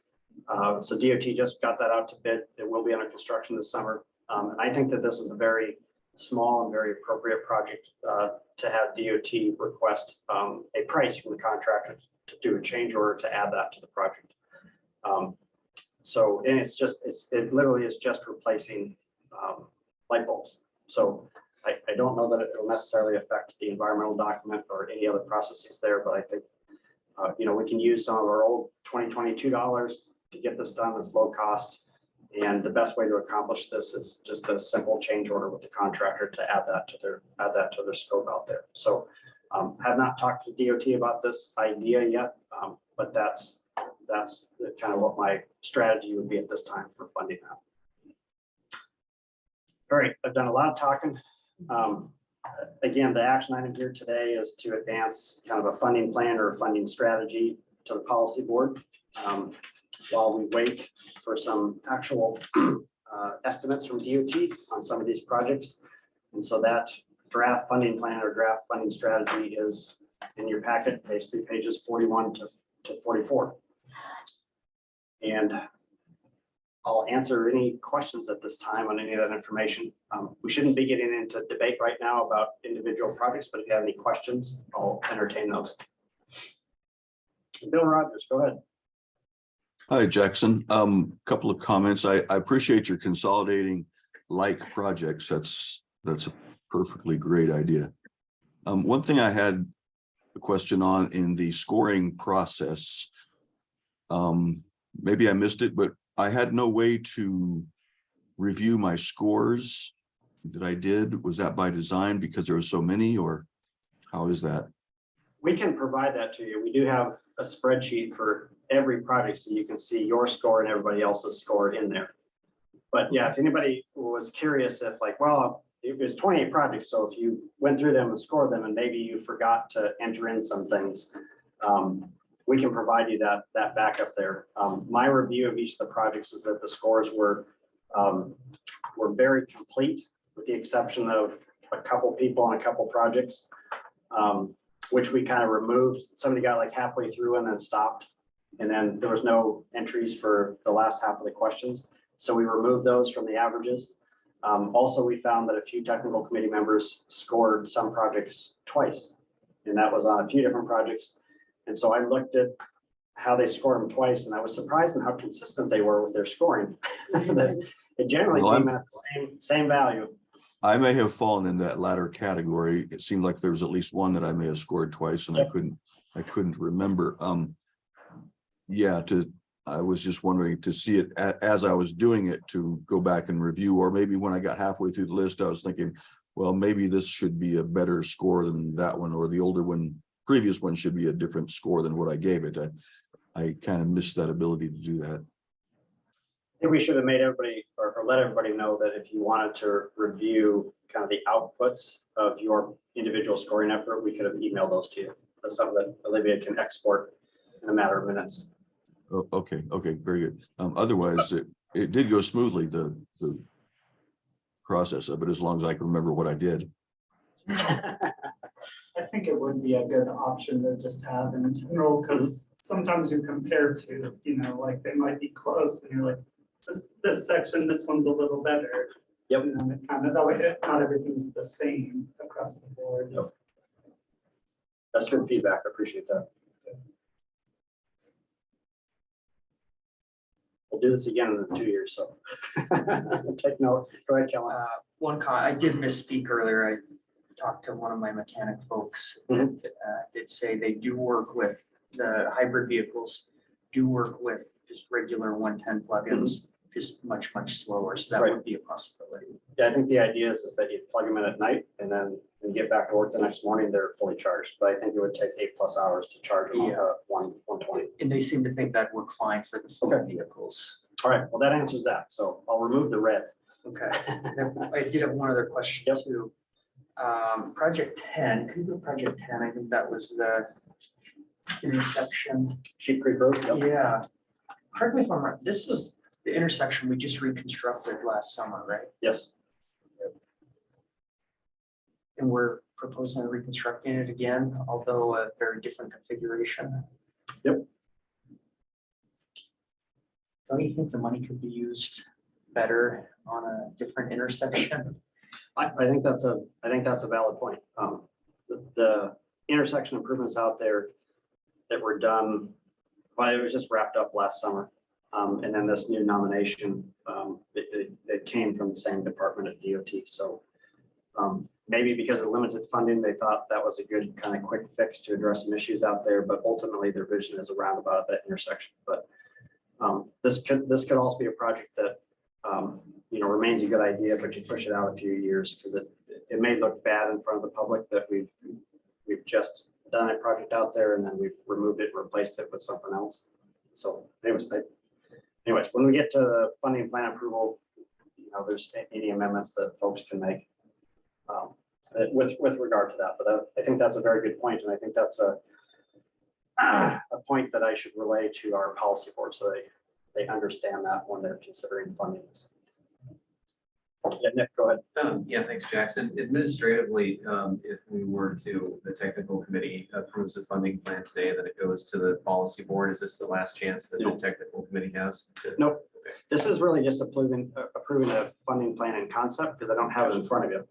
So DOT just got that out to bid. It will be under construction this summer. And I think that this is a very small and very appropriate project to have DOT request a price from the contractor to do a change order to add that to the project. So, and it literally is just replacing light bulbs. So I don't know that it will necessarily affect the environmental document or any other processes there, but I think, we can use some of our old 2022 dollars to get this done. It's low cost. And the best way to accomplish this is just a simple change order with the contractor to add that to their scope out there. So have not talked to DOT about this idea yet, but that's kind of what my strategy would be at this time for funding that. All right, I've done a lot of talking. Again, the action item here today is to advance kind of a funding plan or a funding strategy to the policy board. While we wait for some actual estimates from DOT on some of these projects. And so that draft funding plan or draft funding strategy is in your packet, basically pages 41 to 44. And I'll answer any questions at this time on any of that information. We shouldn't be getting into debate right now about individual projects, but if you have any questions, I'll entertain those. Bill Rogers, go ahead. Hi, Jackson. Couple of comments. I appreciate your consolidating like projects. That's a perfectly great idea. One thing I had a question on in the scoring process. Maybe I missed it, but I had no way to review my scores that I did. Was that by design because there were so many, or how is that? We can provide that to you. We do have a spreadsheet for every project, so you can see your score and everybody else's score in there. But yeah, if anybody was curious, if like, well, it was 28 projects, so if you went through them and scored them and maybe you forgot to enter in some things, we can provide you that backup there. My review of each of the projects is that the scores were very complete, with the exception of a couple people on a couple projects, which we kind of removed. Somebody got like halfway through and then stopped. And then there was no entries for the last half of the questions. So we removed those from the averages. Also, we found that a few technical committee members scored some projects twice, and that was on a few different projects. And so I looked at how they scored them twice, and I was surprised at how consistent they were with their scoring. It generally came at the same value. I may have fallen in that latter category. It seemed like there was at least one that I may have scored twice, and Yep. I couldn't remember. Yeah, I was just wondering to see it as I was doing it, to go back and review, or maybe when I got halfway through the list, I was thinking, well, maybe this should be a better score than that one, or the older one, previous one should be a different score than what I gave it. I kind of missed that ability to do that. I think we should have made everybody or let everybody know that if you wanted to review kind of the outputs of your individual scoring effort, we could have emailed those to you. That's something that Olivia can export in a matter of minutes. Oh, okay, very good. Otherwise, it did go smoothly. The process of it, as long as I can remember what I did. I think it would be a good option to just have in general, because sometimes you compare to, like they might be close and you're like, this section, this one's a little better. Yep. It kind of, that way, not everything's the same across the board. Yep. That's good feedback. I appreciate that. We'll do this again in 2 years, so. Take note. Go ahead, Kellen. I did misspeak earlier. I talked to one of my mechanic folks that did say they do work with the hybrid vehicles, do work with just regular 110 plugins, just much slower. So that Right. would be a possibility. Yeah, I think the idea is that you plug them in at night and then when you get back to work the next morning, they're fully charged. But I think it would take 8+ hours to charge them Yeah. on 120. And they seem to think that work fine for the fleet vehicles. All right, well, that answers that. So I'll remove the red. Okay. I did have one other question Yep. too. Project 10, could you go project 10? I think that was the intersection. Sheep Creek Road. Yep. Yeah. Correct me if I'm wrong. This was the intersection we just reconstructed last summer, right? Yes. And we're proposing reconstructing it again, although a very different configuration. Yep. Don't you think the money could be used better on a different intersection? I think that's a valid point. The intersection improvements out there that were done, well, it was just wrapped up last summer. And then this new nomination, it came from the same department at DOT. So maybe because of limited funding, they thought that was a good kind of quick fix to address some issues out there. But ultimately, their vision is a roundabout at that intersection. But this could also be a project that remains a good idea, but you push it out a few years because it may look bad in front of the public that we've just done a project out there and then we've removed it and replaced it with something else. So anyways, when we get to the funding plan approval, there's any amendments that folks can make with regard to that. But I think that's a very good point, and I think that's a point that I should relay to our policy board so they understand that when they're considering funding this. Yeah, Nick, go ahead. Yeah, thanks, Jackson. Administratively, if we were to, the technical committee approves the funding plan today, then it goes to the policy board. Is this the last chance that the No. technical committee has? Nope. This is really just approving a funding plan in concept because I don't have it in front of you.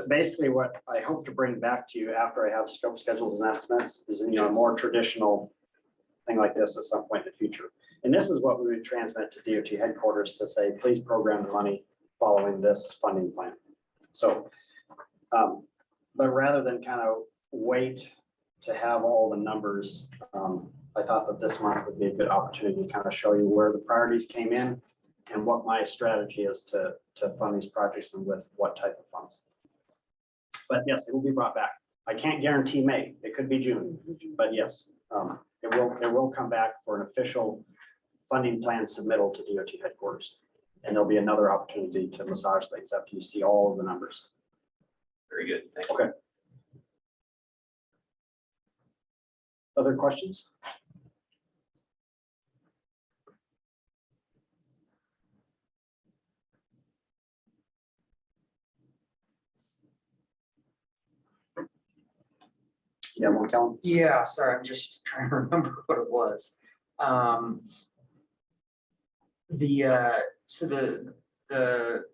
Basically what I hope to bring back to you after I have scope schedules and estimates is, a more traditional thing like this at some point in the future. And this is what we would transmit to DOT headquarters to say, please program the money following this funding plan. So, but rather than kind of wait to have all the numbers, I thought that this month would be a good opportunity to kind of show you where the priorities came in and what my strategy is to fund these projects and with what type of funds. But yes, it will be brought back. I can't guarantee May. It could be June, but yes, it will come back for an official funding plan submittal to DOT headquarters. And there'll be another opportunity to massage things after you see all of the numbers. Very good. Thank you. Okay. Other questions? Yeah, well, Kellen. Yeah, sorry, I'm just trying to remember what it was. So the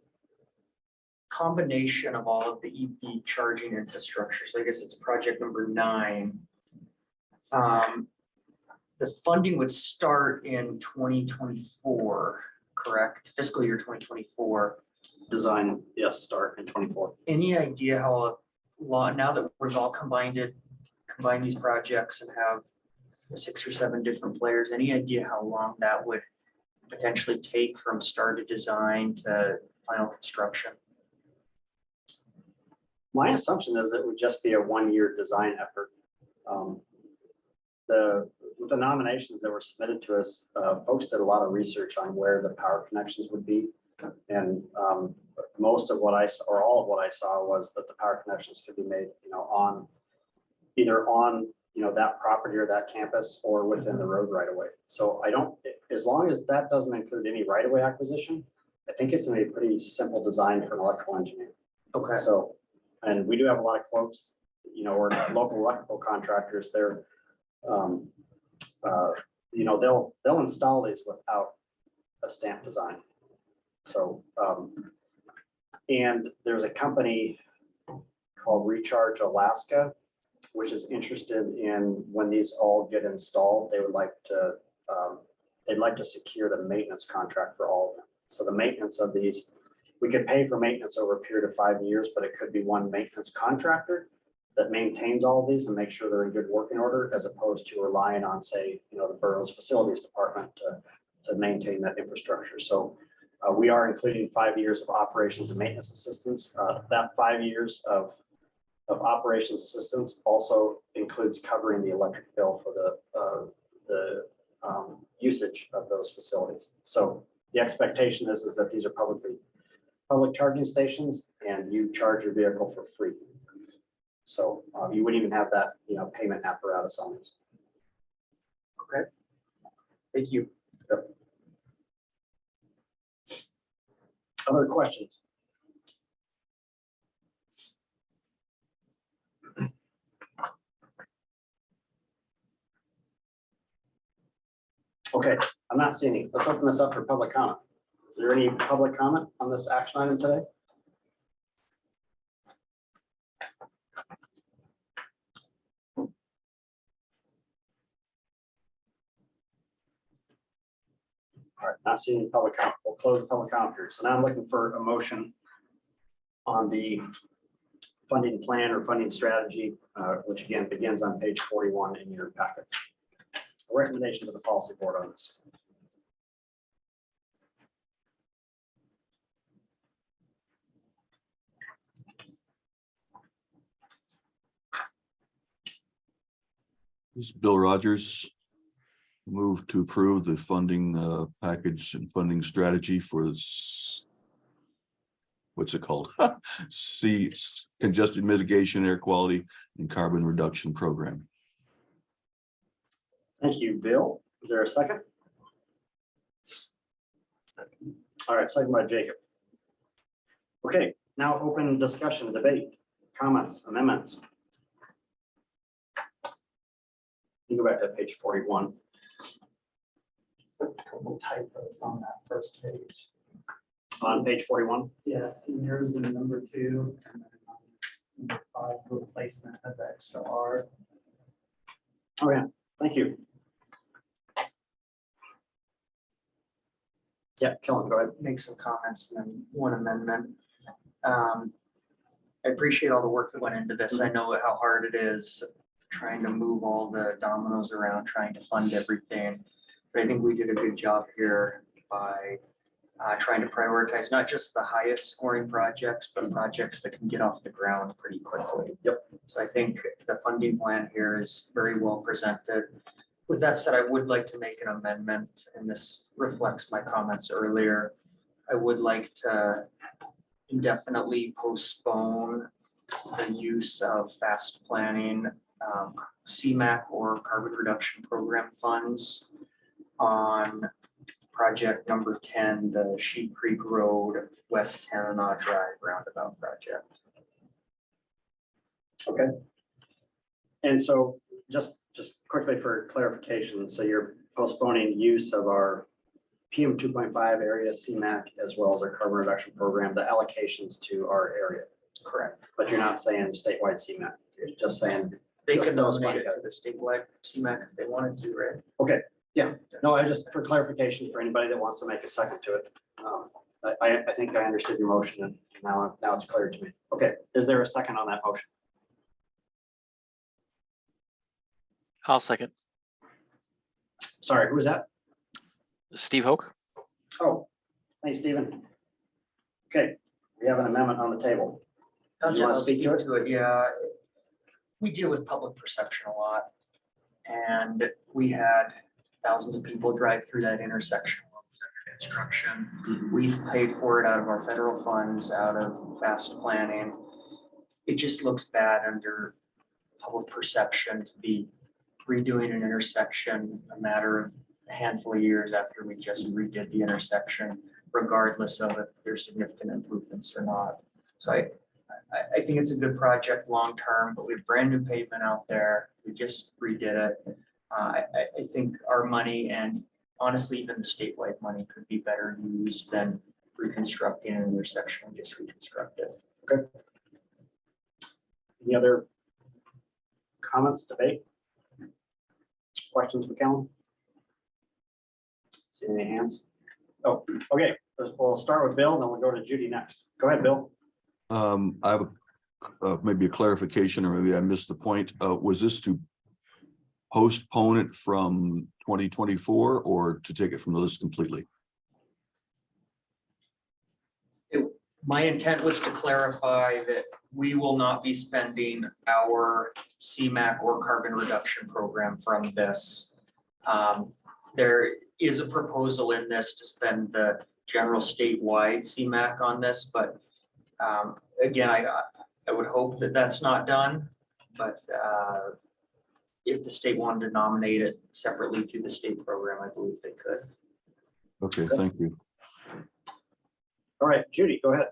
combination of all of the EV charging infrastructure, so I guess it's project number 9. The funding would start in 2024, correct? Fiscal year 2024. Design, yes, start in 24. Any idea how long, now that we've all combined these projects and have 6 or 7 different players, any idea how long that would potentially take from start of design to final construction? My assumption is it would just be a 1-year design effort. With the nominations that were submitted to us, folks did a lot of research on where the power connections would be. And most of what I saw, or all of what I saw, was that the power connections could be made, either on that property or that campus or within the road right away. So as long as that doesn't include any right of way acquisition, I think it's gonna be a pretty simple design for an electrical engineer. Okay, So, and we do have a lot of quotes, you know, we're local electrical contractors, they're, you know, they'll install these without a stamp design. So, and there's a company called Recharge Alaska, which is interested in when these all get installed, they would like to, they'd like to secure the maintenance contract for all of them. So the maintenance of these, we could pay for maintenance over a period of 5 years, but it could be one maintenance contractor that maintains all of these and make sure they're in good working order, as opposed to relying on, say, you know, the borough's facilities department to maintain that infrastructure. So we are including 5 years of operations and maintenance assistance. That 5 years of operations assistance also includes covering the electric bill for the usage of those facilities. So the expectation is that these are public charging stations, and you charge your vehicle for free. So you wouldn't even have that, you know, payment apparatus on this. thank you. Other questions? Okay, I'm not seeing any. Let's open this up for public comment. Is there any public comment on this action item today? All right, not seeing any public comment. We'll close the public comment period. So now I'm looking for a motion on the funding plan or funding strategy, which again begins on page 41 in your packet. A recommendation to the policy board on this. This is Bill Rogers. Move to approve the funding package and funding strategy for this. What's it called? See, congestion mitigation, air quality and carbon reduction program. Thank you, Bill. Is there a second? All right, second by Jacob. Okay, now open discussion, debate, comments, amendments. You go back to page 41. A couple typos on that first page. On page 41. Yes, and yours in number 2, and then on number 5, replacement has the extra R. Oh, yeah, thank you. Yeah, Kellen, go ahead. Make some comments and then one amendment. I appreciate all the work that went into this. I know how hard it is trying to move all the dominoes around, trying to fund everything. But I think we did a good job here by trying to prioritize not just the highest scoring projects, but projects that can get off the ground pretty quickly. Yep. So I think the funding plan here is very well presented. With that said, I would like to make an amendment, and this reflects my comments earlier. I would like to indefinitely postpone the use of fast planning, CMAQ or carbon reduction program funds on project number 10, the Sheep Creek Road, West Tanana Drive roundabout project. Okay. And so just quickly for clarification, so you're postponing use of our PM 2.5 area CMAQ as well as our carbon reduction program, the allocations to our area. Correct. But you're not saying statewide CMAQ, you're just saying, They Just can those nominate it five to the statewide CMAQ if they wanted to, right? okay, yeah. No, I just, for clarification, for anybody that wants to make a second to it. I think I understood your motion and now it's clear to me. Okay, is there a second on that motion? I'll second. Sorry, who was that? Steve Hoke. Oh, hey, Stephen. Okay, we have an amendment on the table. You wanna I'll speak to it? Yeah, we deal with public perception a lot. And we had thousands of people drive through that intersection while it was under construction. We've paid for it out of our federal funds, out of fast planning. It just looks bad under public perception to be redoing an intersection a matter of a handful of years after we just redid the intersection. regardless of if there's significant improvements or not. So I think it's a good project long-term, but we have brand new pavement out there. We just redid it. I think our money and honestly, even the statewide money could be better used than reconstructing an intersection and just reconstruct it. Any other comments, debate? Questions, McCallum? See any hands? Oh, okay, we'll start with Bill, and then we'll go to Judy next. Go ahead, Bill. I have maybe a clarification, or maybe I missed the point. Was this to postpone it from 2024 or to take it from the list completely? My intent was to clarify that we will not be spending our CMAQ or carbon reduction program from this. There is a proposal in this to spend the general statewide CMAQ on this, but again, I would hope that that's not done, but if the state wanted to nominate it separately through the state program, I believe they could. Okay, thank you. All right, Judy, go ahead.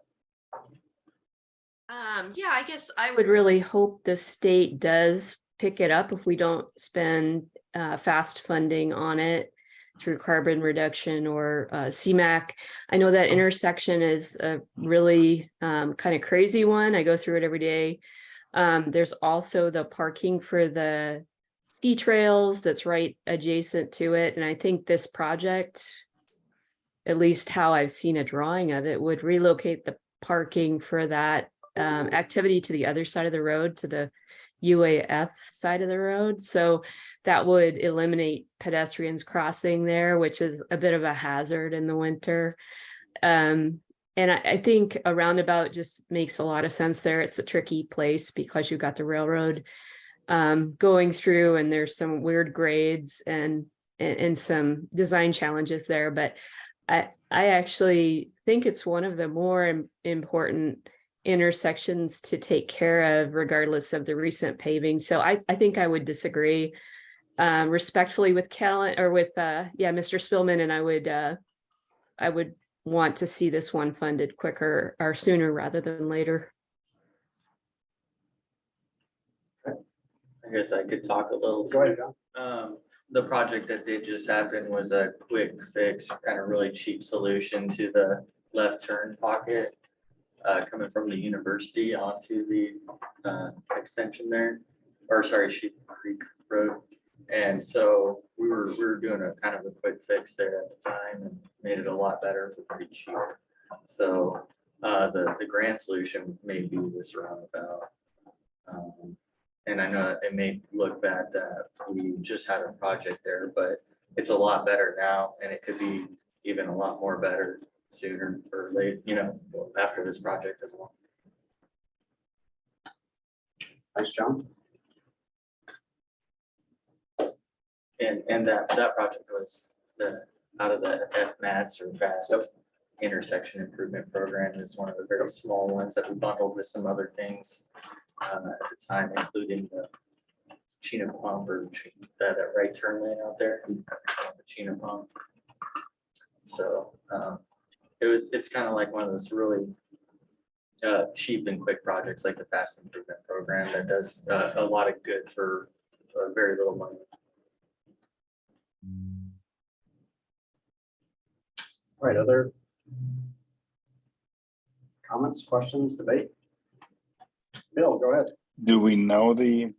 Yeah, I guess I would really hope the state does pick it up if we don't spend fast funding on it through carbon reduction or CMAQ. I know that intersection is a really kind of crazy one. I go through it every day. There's also the parking for the ski trails that's right adjacent to it. And I think this project, at least how I've seen a drawing of it, would relocate the parking for that activity to the other side of the road, to the UAF side of the road. So that would eliminate pedestrians crossing there, which is a bit of a hazard in the winter. And I think a roundabout just makes a lot of sense there. It's a tricky place because you've got the railroad going through, and there's some weird grades and some design challenges there. But I actually think it's one of the more important intersections to take care of, regardless of the recent paving. So I think I would disagree respectfully with Kellen, or with Mr. Spillman, and I would want to see this one funded quicker or sooner rather than later. I guess I could talk a little. Go ahead, John. The project that did just happen was a quick fix, kind of really cheap solution to the left turn pocket coming from the university onto the extension there, or sorry, Sheep Creek Road. And so we were doing a kind of a quick fix there at the time and made it a lot better for pretty cheap. So the grand solution may be this roundabout. And I know it may look bad that we just had a project there, but it's a lot better now, and it could be even a lot more better sooner or late, after this project as well. Thanks, John. And that project was out of the FMATS or FAST intersection improvement program. Is one of the very small ones that we bundled with some other things at the time, including the Chena Pump, or that right turn lane out there, the Chena Pump. So it's kind of like one of those really cheap and quick projects, like the FAST improvement program, that does a lot of good for very little money. All right, other comments, questions, debate? Bill, go ahead. Do we know the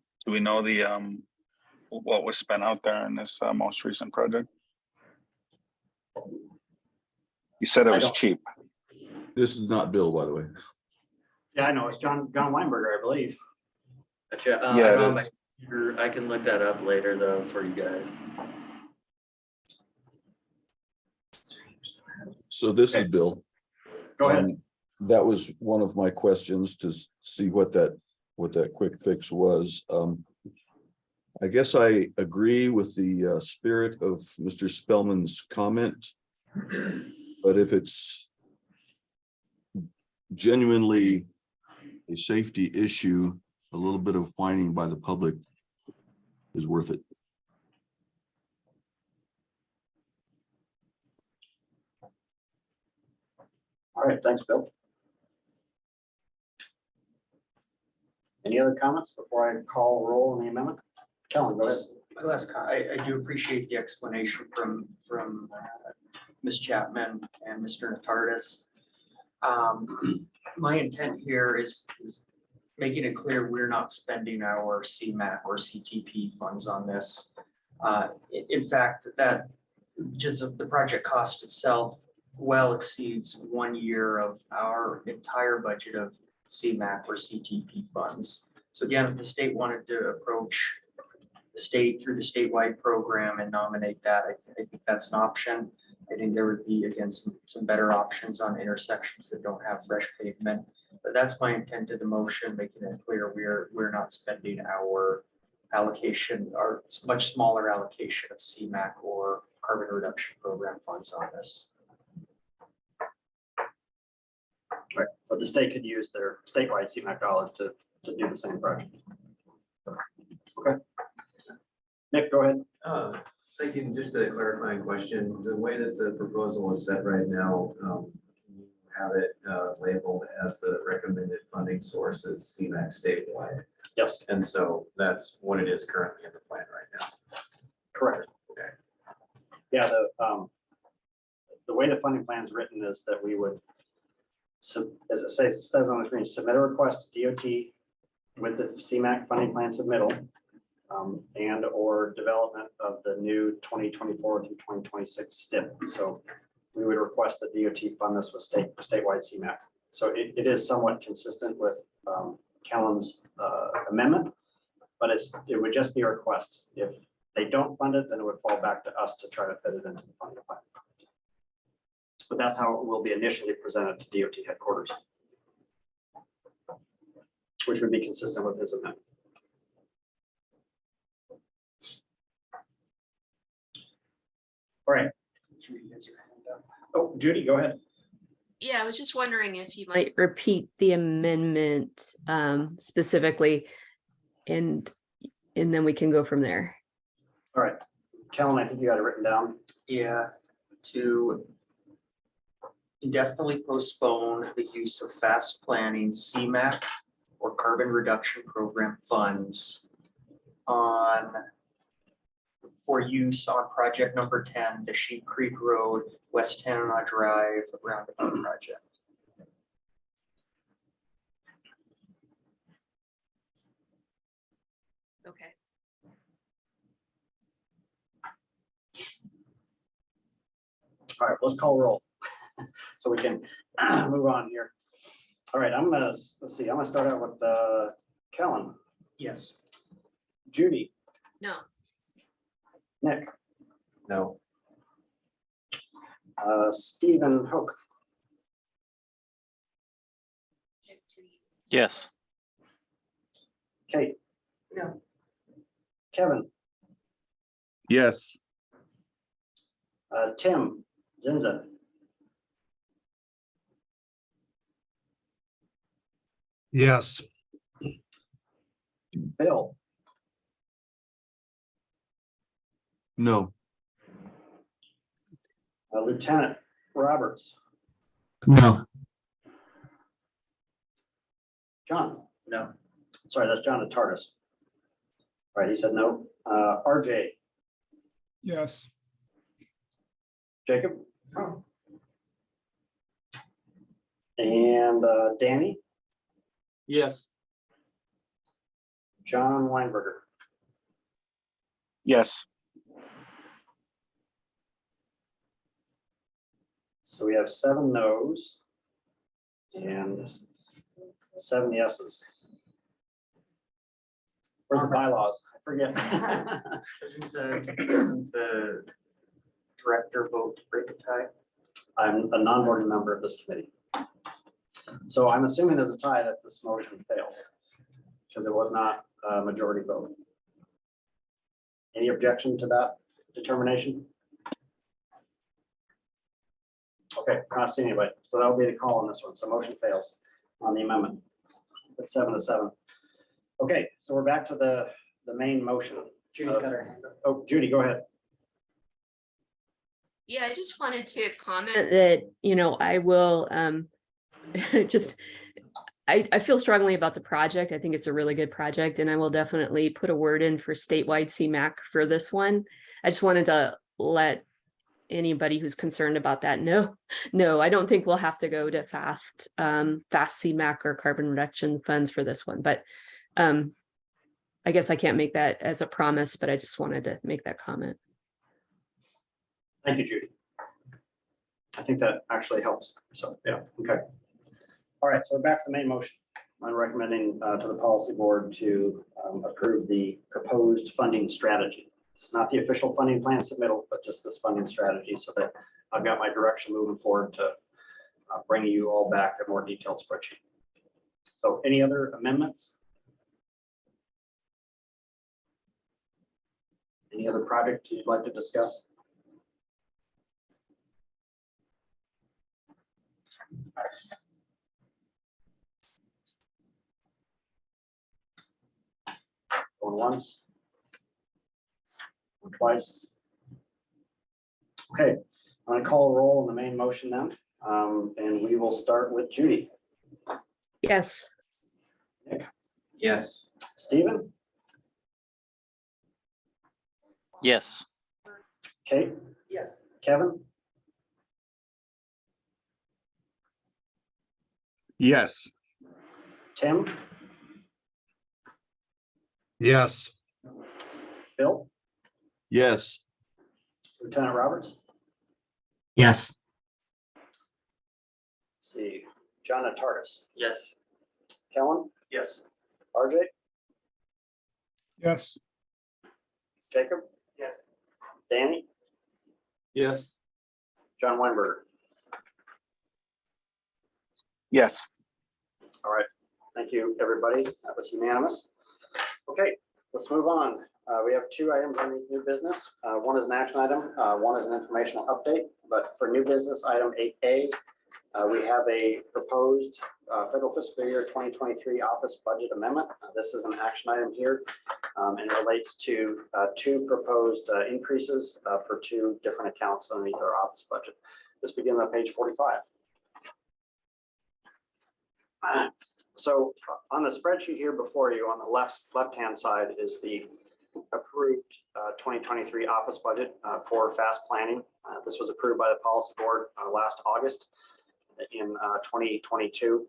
what was spent out there in this most recent project? You said it was cheap. This is not Bill, by the way. Yeah, I know, it's John Weinberger, I believe. Gotcha. Yeah, I it don't is. have my computer. I can look that up later though for you guys. So this is Bill. Go ahead. That was one of my questions, to see what that quick fix was. I guess I agree with the spirit of Mr. Spellman's comment. But if it's genuinely a safety issue, a little bit of whining by the public is worth it. All right, thanks, Bill. Any other comments before I call roll on the amendment? Kellen, go ahead. I do appreciate the explanation from Ms. Chapman and Mr. Natardis. My intent here is making it clear we're not spending our CMAC or CTP funds on this. In fact, that just the project cost itself well exceeds 1 year of our entire budget of CMAC or CTP funds. So again, if the state wanted to approach the state through the statewide program and nominate that, I think that's an option. I think there would be, again, some better options on intersections that don't have fresh pavement. But that's my intent of the motion, making it clear we're not spending our allocation, our much smaller allocation of CMAC or carbon reduction program funds on this. Right, but the state could use their statewide CMAQ dollars to do the same project. Okay. Nick, go ahead. Thinking, just a clarifying question, the way that the proposal is set right now, you have it labeled as the recommended funding source is CMAQ statewide. Yes, And so that's what it is currently in the plan right now. correct. Okay. Yeah, the way the funding plan is written is that we would, so as it says on the screen, submit a request to DOT with the CMAQ funding plan submittal and or development of the new 2024 through 2026 STIP. So we would request that DOT fund this with statewide CMAQ. So it is somewhat consistent with Kellen's amendment, but it would just be a request. If they don't fund it, then it would fall back to us to try to fit it into the funding plan. But that's how it will be initially presented to DOT headquarters, which would be consistent with his amendment. All right. Oh, Judy, go ahead. Yeah, I was just wondering if you might repeat the amendment specifically, and then we can go from there. All right. Kellen, I think you got it written down. Yeah, to indefinitely postpone the use of fast planning CMAQ or carbon reduction program funds for use on project number 10, the Sheep Creek Road, West Tanana Drive roundabout project. Okay. All right, let's call roll so we can move on here. All right, let's see, I'm gonna start out with Kellen, Yes. Judy, No. Nick, No. Stephen Hook, Yes. Kate. No. Kevin, Yes. Tim, Zinza, Yes. Bill, No. Lieutenant Roberts, No. John. No. Sorry, that's John Natardis. All right, he said no. RJ, Yes. Jacob. And Danny, Yes. John Weinberger. Yes. So we have 7 no's and 7 yeses. Where's the bylaws? I forget. Doesn't the director vote to break a tie? I'm a non-voting member of this committee. So I'm assuming there's a tie that this motion fails because it was not a majority vote. Any objection to that determination? Okay, not seeing anybody. So that'll be the call on this one. So motion fails on the amendment. It's 7-7. Okay, so we're back to the main motion. Judy's got her hand up. Oh, Judy, go ahead. Yeah, I just wanted to comment that, I will just, I feel strongly about the project. I think it's a really good project, and I will definitely put a word in for statewide CMAQ for this one. I just wanted to let anybody who's concerned about that know, no, I don't think we'll have to go to fast CMAQ or carbon reduction funds for this one, but I guess I can't make that as a promise, but I just wanted to make that comment. Thank you, Judy. I think that actually helps. So, yeah, okay. All right, so we're back to the main motion. I'm recommending to the policy board to approve the proposed funding strategy. This is not the official funding plan submittal, but just this funding strategy, so that I've got my direction moving forward to bring you all back a more detailed spreadsheet. So any other amendments? Any other project you'd like to discuss? Going once? Going twice? Okay, I'm going to call a roll on the main motion now, and we will start with Judy. Yes. Nick? Yes. Stephen? Yes. Kate? Yes. Kevin? Yes. Tim? Yes. Bill? Yes. Lieutenant Roberts? Yes. Let's see, John Tardis? Yes. Kellen? Yes. RJ? Yes. Jacob? Yes. Danny? Yes. John Weinberger? Yes. All right, thank you, everybody. That was unanimous. Okay, let's move on. We have two items on new business. One is an action item, one is an informational update. But for new business, item 8A, we have a proposed federal fiscal year 2023 office budget amendment. This is an action item here and relates to two proposed increases for two different accounts underneath our office budget. This begins on page 45. So on the spreadsheet here before you, on the left-hand side is the approved 2023 office budget for fast planning. This was approved by the policy board last August in 2022.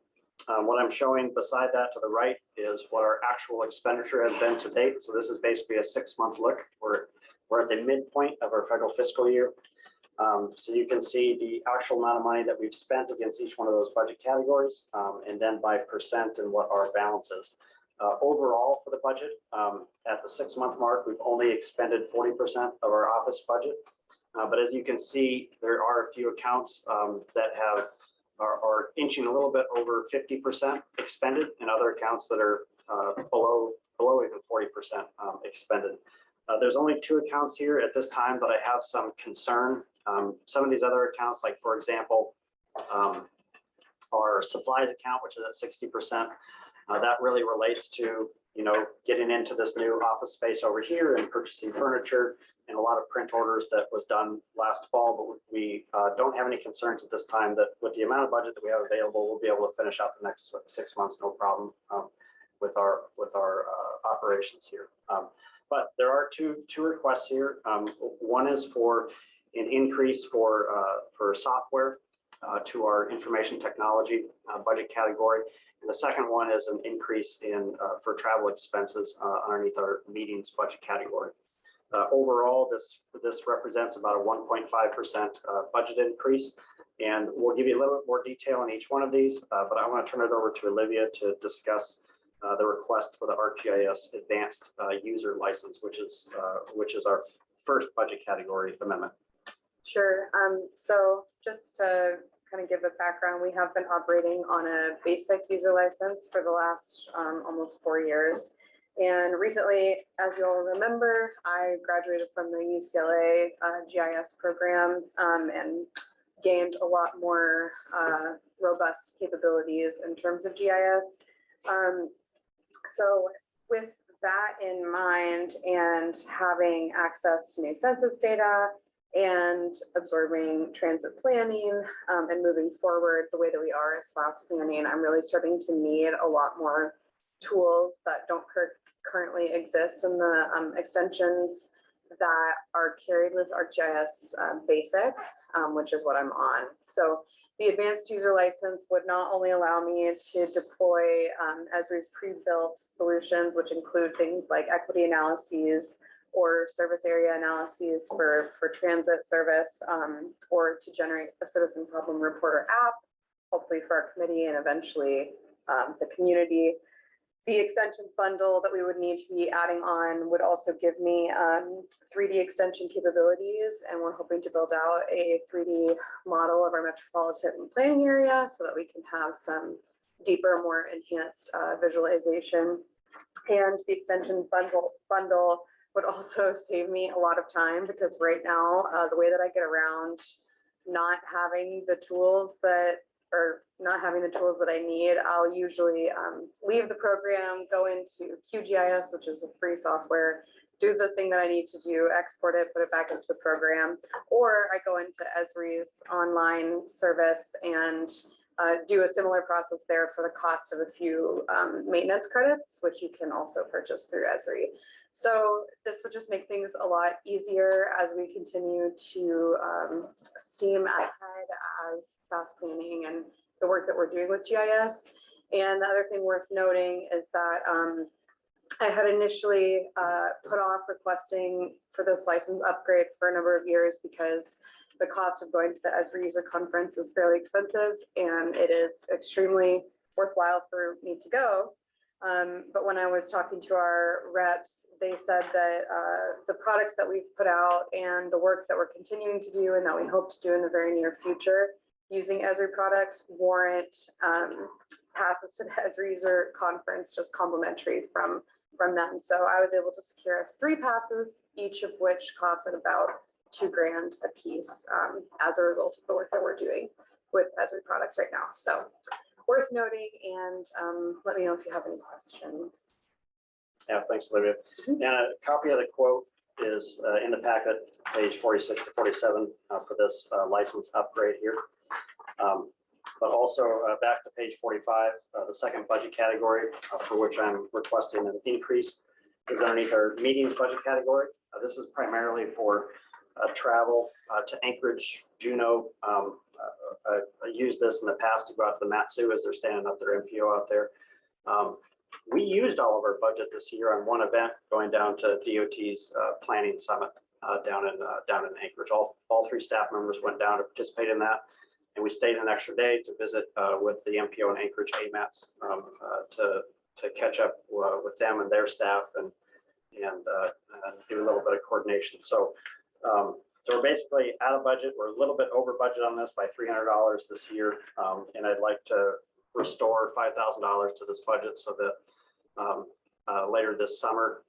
What I'm showing beside that to the right is what our actual expenditure has been to date. So this is basically a 6-month look. We're at the midpoint of our federal fiscal year. So you can see the actual amount of money that we've spent against each one of those budget categories, and then by percent and what our balance is. Overall for the budget, at the 6-month mark, we've only expended 40% of our office budget. But as you can see, there are a few accounts that are inching a little bit over 50% expended, and other accounts that are below even 40% expended. There's only 2 accounts here at this time that I have some concern. Some of these other accounts, like for example, our supplies account, which is at 60%, that really relates to, getting into this new office space over here and purchasing furniture and a lot of print orders that was done last fall. But we don't have any concerns at this time that with the amount of budget that we have available, we'll be able to finish out the next 6 months, no problem, with our operations here. But there are two requests here. One is for an increase for software to our information technology budget category. And the second one is an increase in for travel expenses underneath our meetings budget category. Overall, this represents about a 1.5% budget increase. And we'll give you a little bit more detail on each one of these, but I want to turn it over to Olivia to discuss the request for the ArcGIS advanced user license, which is our first budget category amendment. Sure. So just to kind of give a background, we have been operating on a basic user license for the last almost 4 years. And recently, as you all remember, I graduated from the UCLA GIS program and gained a lot more robust capabilities in terms of GIS. So with that in mind and having access to new census data and absorbing transit planning and moving forward the way that we are as fast planning, I'm really starting to need a lot more tools that don't currently exist in the extensions that are carried with ArcGIS Basic, which is what I'm on. So the advanced user license would not only allow me to deploy Esri's pre-built solutions, which include things like equity analyses or service area analyses for transit service, or to generate a citizen problem reporter app, hopefully for our committee and eventually the community. The extensions bundle that we would need to be adding on would also give me 3D extension capabilities, and we're hoping to build out a 3D model of our metropolitan planning area so that we can have some deeper, more enhanced visualization. And the extensions bundle would also save me a lot of time, because right now, the way that I get around not having the tools that I need, I'll usually leave the program, go into QGIS, which is a free software, do the thing that I need to do, export it, put it back into the program, or I go into Esri's online service and do a similar process there for the cost of a few maintenance credits, which you can also purchase through Esri. So this would just make things a lot easier as we continue to steam ahead as fast planning and the work that we're doing with GIS. And the other thing worth noting is that I had initially put off requesting for this license upgrade for a number of years because the cost of going to the Esri user conference is fairly expensive, and it is extremely worthwhile for me to go. But when I was talking to our reps, they said that the products that we've put out and the work that we're continuing to do and that we hope to do in the very near future using Esri products warrant passes to the Esri user conference just complimentary from them. So I was able to secure us 3 passes, each of which costed about $2,000 a piece as a result of the work that we're doing with Esri products right now. So worth noting, and let me know if you have any questions. Yeah, thanks, Olivia. And a copy of the quote is in the packet, page 46 to 47 for this license upgrade here. But also back to page 45, the second budget category for which I'm requesting an increase is underneath our meetings budget category. This is primarily for travel to Anchorage, Juneau. I used this in the past to go out to the Matsu as they're standing up their MPO out there. We used all of our budget this year on one event going down to DOT's planning summit down in Anchorage. All 3 staff members went down to participate in that, and we stayed an extra day to visit with the MPO in Anchorage AMATs to catch up with them and their staff and do a little bit of coordination. So we're basically out of budget. We're a little bit over budget on this by $300 this year, and I'd like to restore $5,000 to this budget so that later this summer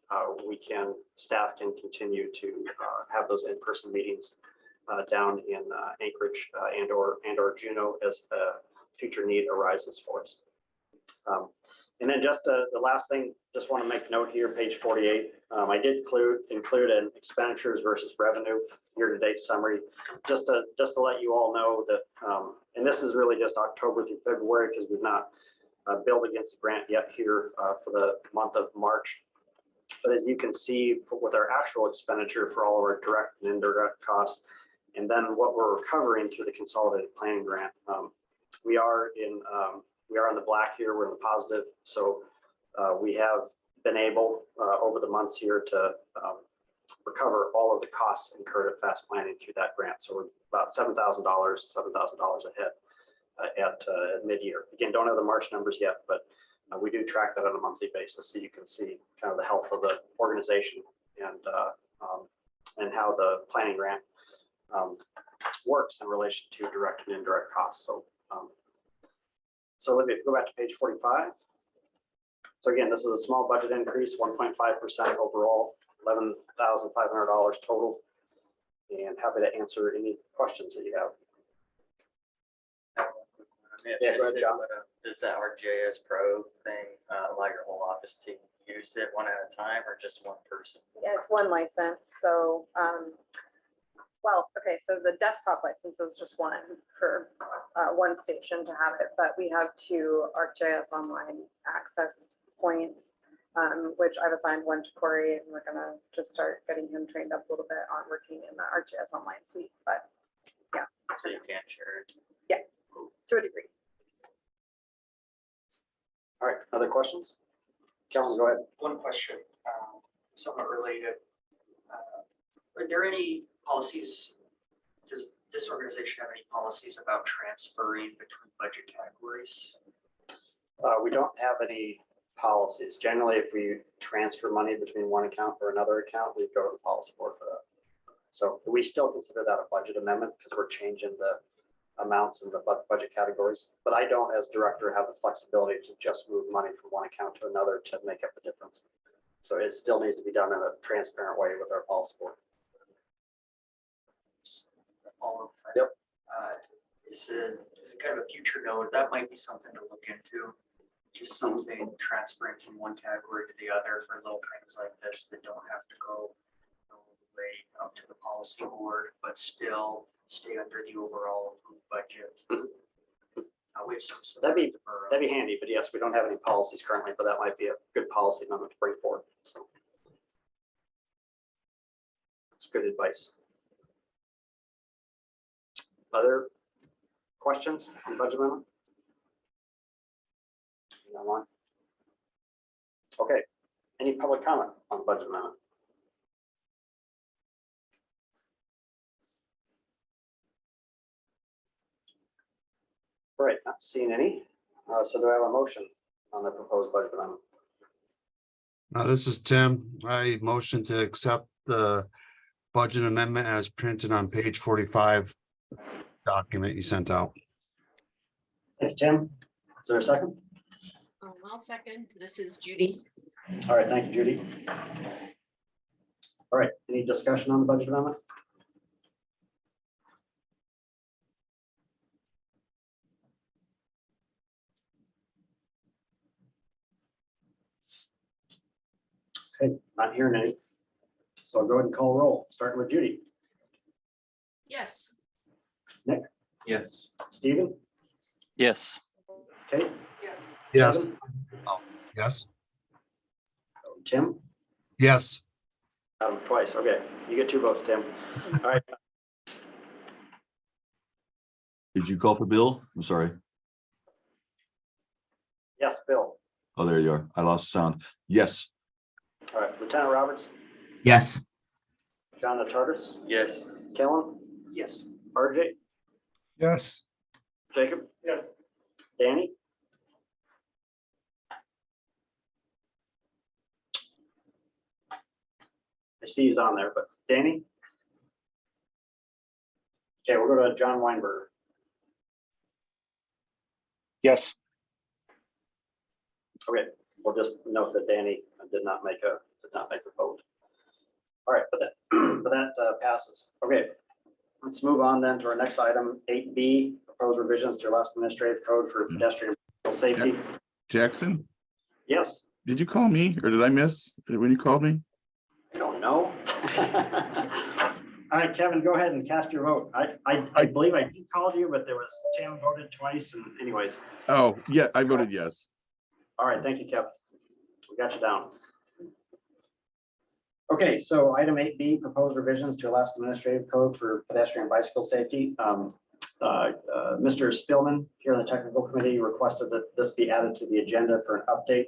staff can continue to have those in-person meetings down in Anchorage and or Juneau as future need arises for us. And then just the last thing, just want to make note here, page 48. I did include an expenditures versus revenue year-to-date summary, just to let you all know that, and this is really just October through February because we've not billed against the grant yet here for the month of March. But as you can see with our actual expenditure for all of our direct and indirect costs, and then what we're recovering through the consolidated planning grant, we are in the black here. We're in the positive. So we have been able over the months here to recover all of the costs incurred at fast planning through that grant. So we're about $7,000 ahead at mid-year. Again, don't have the March numbers yet, but we do track that on a monthly basis, so you can see kind of the health of the organization and how the planning grant works in relation to direct and indirect costs. So let me go back to page 45. So again, this is a small budget increase, 1.5% overall, $11,500 total. And happy to answer any questions that you have. Yeah, go ahead, John. Does that ArcGIS Pro thing allow your whole office to use it one at a time or just one person? Yeah, it's one license. So well, okay, so the desktop license is just one for one station to have it, but we have two ArcGIS online access points, which I've assigned one to Corey, and we're gonna just start getting him trained up a little bit on working in the ArcGIS online suite, but So you can share it. to a degree. All right, other questions? Kellen, go ahead. One question, somewhat related. Are there any policies, does this organization have any policies about transferring between budget categories? We don't have any policies. Generally, if we transfer money between one account or another account, we go to the policy board for that. So we still consider that a budget amendment because we're changing the amounts in the budget categories. But I don't, as director, have the flexibility to just move money from one account to another to make up the difference. So it still needs to be done in a transparent way with our policy board. Yep. Is it kind of a future note? That might be something to look into. Just something transferring from one category to the other for little things like this that don't have to go all the way up to the policy board, but still stay under the overall approved budget. We have some. That'd be handy, but yes, we don't have any policies currently, but that might be a good policy amendment to bring forward. So that's good advice. Other questions on the budget amendment? No one? Okay, any public comment on the budget amendment? All right, not seeing any. So do I have a motion on the proposed budget amendment? This is Tim. I motion to accept the budget amendment as printed on page 45 document you sent out. Thank you, Tim. Is there a second? I'll second. This is Judy. All right, thank you, Judy. All right, any discussion on the budget amendment? Okay, not hearing any. So I'll go ahead and call roll, starting with Judy. Yes. Nick, Yes. Stephen, Yes. Kate, Yes. Kevin, Yes. Tim, Yes. twice. Okay, you get 2 votes, Tim. All right, Did you call for Bill? I'm sorry. yes, Bill. Oh, there you are. I lost sound. Yes. All right, Lieutenant Roberts, Yes. John Natardis, Yes. Kellen, Yes. RJ, Yes. Jacob, Yes. Danny. I see he's on there, but Danny? Okay, we'll go to John Weinberger. Yes. Okay, we'll just note that Danny did not make a vote. All right, but that passes. Okay, let's move on then to our next item, 8B, proposed revisions to Alaska Administrative Code for pedestrian safety. Jackson, Yes, did you call me or did I miss when you called me? I don't know. All right, Kevin, go ahead and cast your vote. I believe I did call you, but there was Tim voted twice and anyways. Oh, yeah, I voted yes. All right, thank you, Kevin. We got you down. Okay, so item 8B, proposed revisions to Alaska Administrative Code for pedestrian and bicycle safety. Mr. Spillman here in the technical committee requested that this be added to the agenda for an update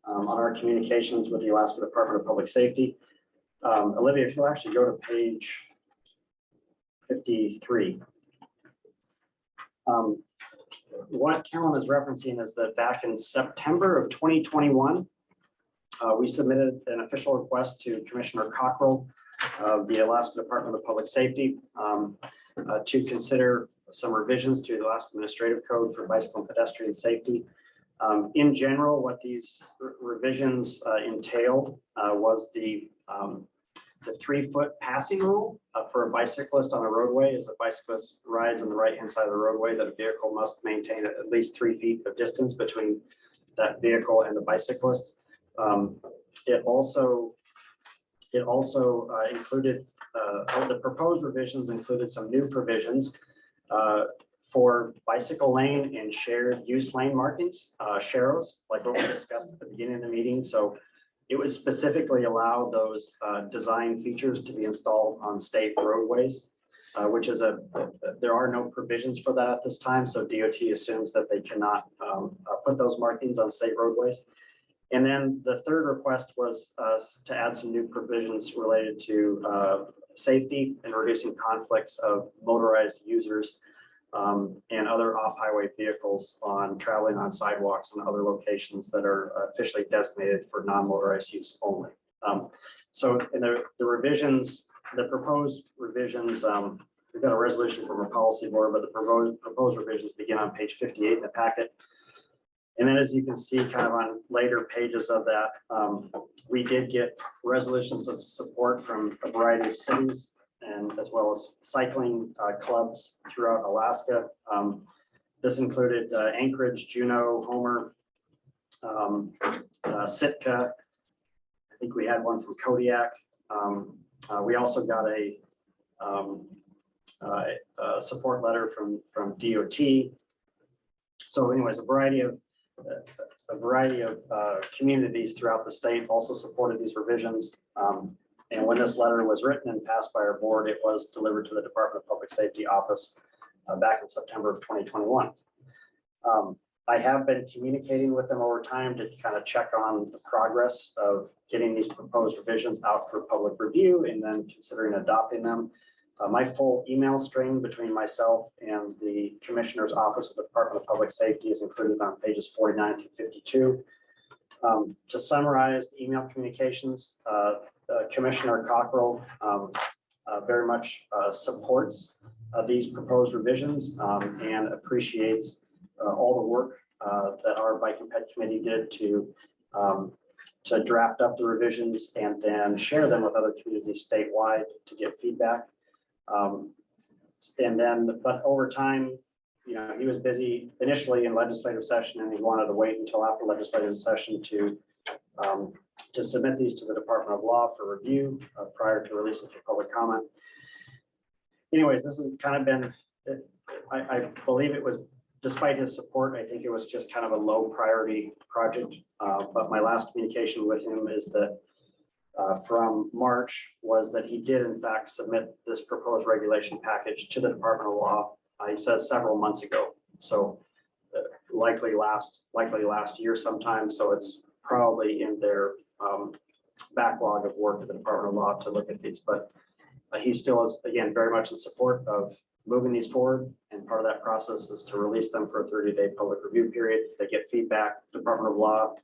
on our communications with the Alaska Department of Public Safety. Olivia, if you'll actually go to page 53. What Kellen is referencing is that back in September of 2021, we submitted an official request to Commissioner Cockrell of the Alaska Department of Public Safety to consider some revisions to the Alaska Administrative Code for bicycle and pedestrian safety. In general, what these revisions entailed was the 3-foot passing rule for a bicyclist on a roadway. As a bicyclist rides on the right-hand side of the roadway, that a vehicle must maintain at least 3 feet of distance between that vehicle and the bicyclist. It also included the proposed revisions included some new provisions for bicycle lane and shared use lane markings, sharrows, like what we discussed at the beginning of the meeting. So it would specifically allow those design features to be installed on state roadways, which is there are no provisions for that at this time. So DOT assumes that they cannot put those markings on state roadways. And then the third request was to add some new provisions related to safety and reducing conflicts of motorized users and other off-highway vehicles on traveling on sidewalks and other locations that are officially designated for non-motorized use only. So in the revisions, the proposed revisions, we've got a resolution from our policy board, but the proposed revisions begin on page 58 in the packet. And then as you can see kind of on later pages of that, we did get resolutions of support from a variety of cities and as well as cycling clubs throughout Alaska. This included Anchorage, Juneau, Homer, Sitka. I think we had one from Kodiak. We also got a support letter from DOT. So anyways, a variety of communities throughout the state also supported these revisions. And when this letter was written and passed by our board, it was delivered to the Department of Public Safety office back in September of 2021. I have been communicating with them over time to kind of check on the progress of getting these proposed revisions out for public review and then considering adopting them. My full email string between myself and the Commissioner's Office of the Department of Public Safety is included on pages 49 to 52. To summarize the email communications, Commissioner Cockrell very much supports these proposed revisions and appreciates all the work that our Bike and Ped Committee did to draft up the revisions and then share them with other communities statewide to get feedback. And then, but over time, you know, he was busy initially in legislative session and he wanted to wait until after legislative session to submit these to the Department of Law for review prior to releasing for public comment. Anyways, this has kind of been, I believe it was, despite his support, I think it was just kind of a low priority project. But my last communication with him is that from March was that he did in fact submit this proposed regulation package to the Department of Law. He says several months ago. So likely last year sometime. So it's probably in their backlog of work at the Department of Law to look at these, but he still is, again, very much in support of moving these forward. And part of that process is to release them for a 30-day public review period. They get feedback. Department of Law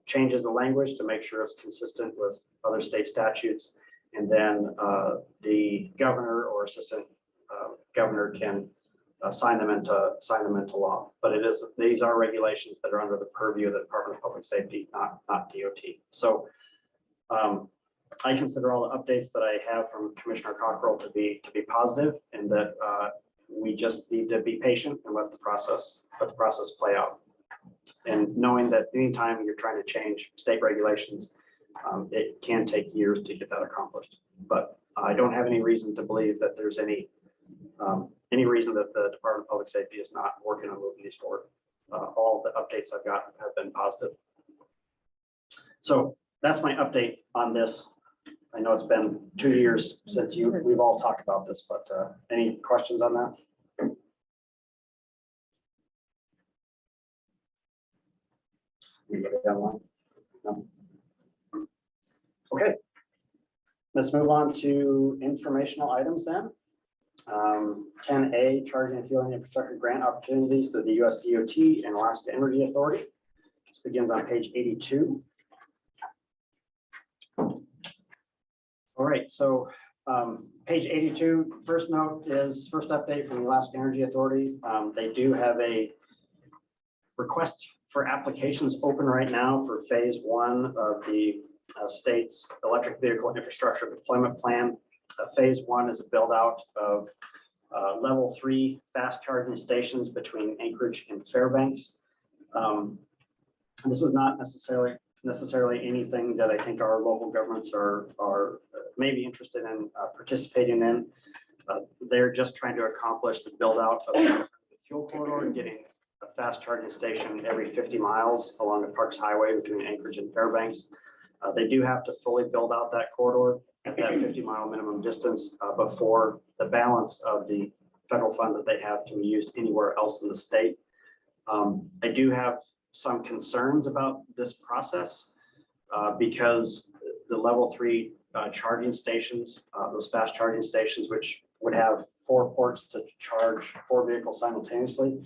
changes the language to make sure it's consistent with other state statutes. And then the governor or assistant governor can sign them into law. But these are regulations that are under the purview of the Department of Public Safety, not DOT. So I consider all the updates that I have from Commissioner Cockrell to be positive, and that we just need to be patient and let the process play out. And knowing that anytime you're trying to change state regulations, it can take years to get that accomplished. But I don't have any reason to believe that there's any reason that the Department of Public Safety is not working on moving these forward. All the updates I've got have been positive. So that's my update on this. I know it's been 2 years since we've all talked about this, but any questions on that? No. Okay. Let's move on to informational items then. 10A, charging and fueling infrastructure grant opportunities through the US DOT and Alaska Energy Authority. This begins on page 82. All right, so page 82, first update from the Alaska Energy Authority. They do have a request for applications open right now for phase 1 of the state's electric vehicle infrastructure deployment plan. Phase 1 is a build out of level 3 fast charging stations between Anchorage and Fairbanks. This is not necessarily necessarily anything that I think our local governments are maybe interested in participating in. They're just trying to accomplish the build out of the fuel corridor and getting a fast charging station every 50 miles along the Parks Highway between Anchorage and Fairbanks. They do have to fully build out that corridor at that 50-mile minimum distance before the balance of the federal funds that they have can be used anywhere else in the state. I do have some concerns about this process because the level 3 charging stations, those fast charging stations, which would have 4 ports to charge 4 vehicles simultaneously,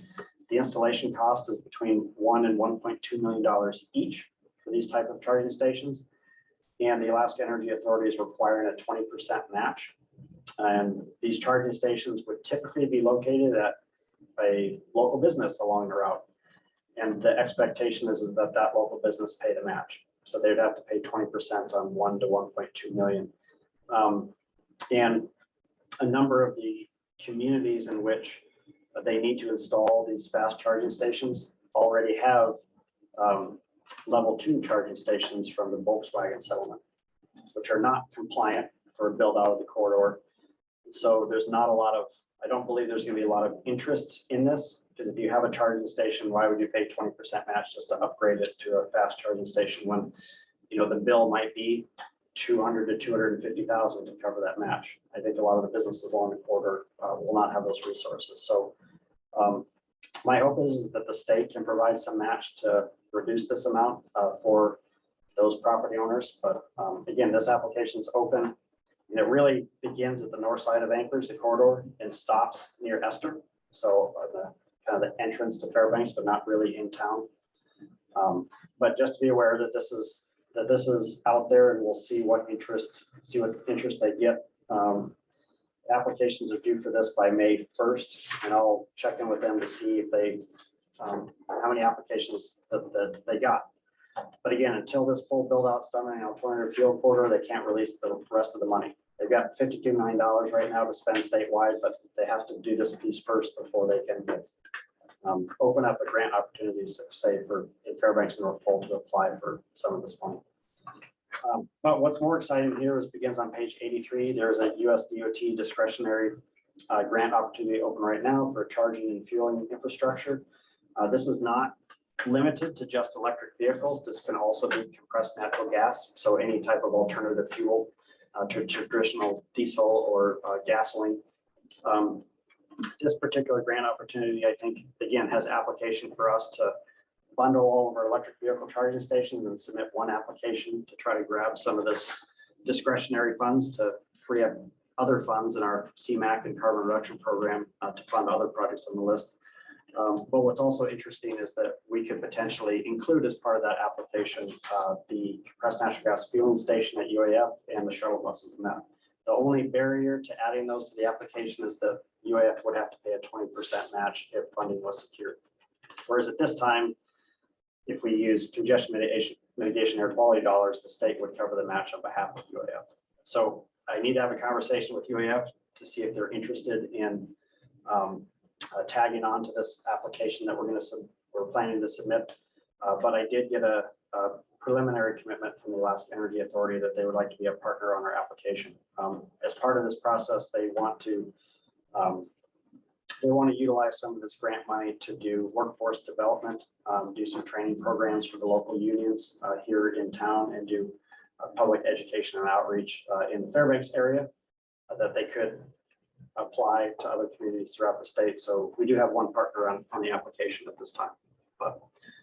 the installation cost is between $1 and $1.2 million each for these type of charging stations. And the Alaska Energy Authority is requiring a 20% match. And these charging stations would typically be located at a local business along the route. And the expectation is that that local business pay the match. So they'd have to pay 20% on 1 to 1.2 million. And a number of the communities in which they need to install these fast charging stations already have level 2 charging stations from the Volkswagen settlement, which are not compliant for a build out of the corridor. So there's not a lot of, I don't believe there's going to be a lot of interest in this, because if you have a charging station, why would you pay 20% match just to upgrade it to a fast charging station when, you know, the bill might be 200 to 250,000 to cover that match? I think a lot of the businesses along the corridor will not have those resources. So my hope is that the state can provide some match to reduce this amount for those property owners. But again, this application is open and it really begins at the north side of Anchorage, the corridor, and stops near Esther. So the kind of the entrance to Fairbanks, but not really in town. But just to be aware that this is out there, and we'll see what interest they get. Applications are due for this by May 1st, and I'll check in with them to see if they how many applications that they got. But again, until this full build out's done in an alternative fuel corridor, they can't release the rest of the money. They've got $52 million right now to spend statewide, but they have to do this piece first before they can open up a grant opportunities, say for Fairbanks and North Pole, to apply for some of this money. But what's more exciting here is begins on page 83. There's a US DOT discretionary grant opportunity open right now for charging and fueling infrastructure. This is not limited to just electric vehicles. This can also be compressed natural gas. So any type of alternative fuel to traditional diesel or gasoline. This particular grant opportunity, I think, again, has application for us to bundle all of our electric vehicle charging stations and submit one application to try to grab some of this discretionary funds to free up other funds in our CMAQ and carbon reduction program to fund other projects on the list. But what's also interesting is that we could potentially include as part of that application the compressed natural gas fueling station at UAF and the shuttle buses and that. The only barrier to adding those to the application is that UAF would have to pay a 20% match if funding was secured. Whereas at this time, if we use congestion mitigation air quality dollars, the state would cover the match on behalf of UAF. So I need to have a conversation with UAF to see if they're interested in tagging on to this application that we're planning to submit. But I did get a preliminary commitment from the Alaska Energy Authority that they would like to be a partner on our application. As part of this process, they want to utilize some of this grant money to do workforce development, do some training programs for the local unions here in town, and do public education and outreach in the Fairbanks area that they could apply to other communities throughout the state. So we do have one partner on the application at this time, but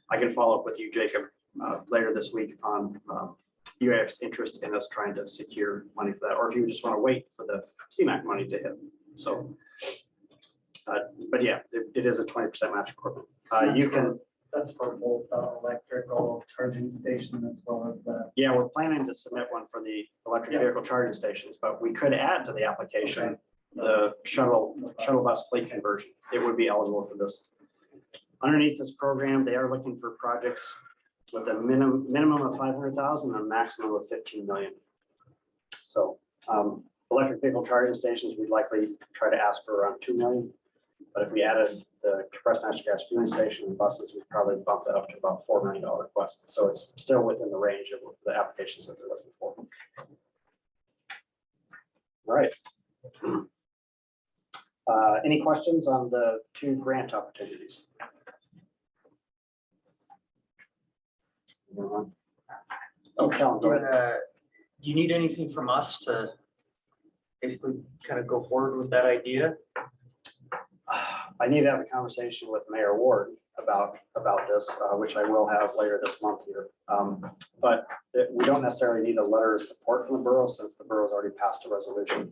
I can follow up with you, Jacob, later this week on UAF's interest in us trying to secure money for that, or if you just want to wait for the CMAQ money to hit. So, but yeah, it is a 20% match equipment. You can. That's for both electrical charging station as well as the. Yeah, we're planning to submit one for the electric vehicle charging stations, but we could add to the application the shuttle bus fleet conversion. It would be eligible for this. Underneath this program, they are looking for projects with a minimum of 500,000 and a maximum of 15 million. So electric vehicle charging stations, we'd likely try to ask for around 2 million. But if we added the compressed natural gas fueling station and buses, we probably bumped that up to about $4 million request. So it's still within the range of the applications that they're looking for. All right. Any questions on the 2 grant opportunities? Oh, Kellen, go ahead. Do you need anything from us to basically kind of go forward with that idea? I need to have a conversation with Mayor Ward about this, which I will have later this month here. But we don't necessarily need a letter of support from the borough, since the borough's already passed a resolution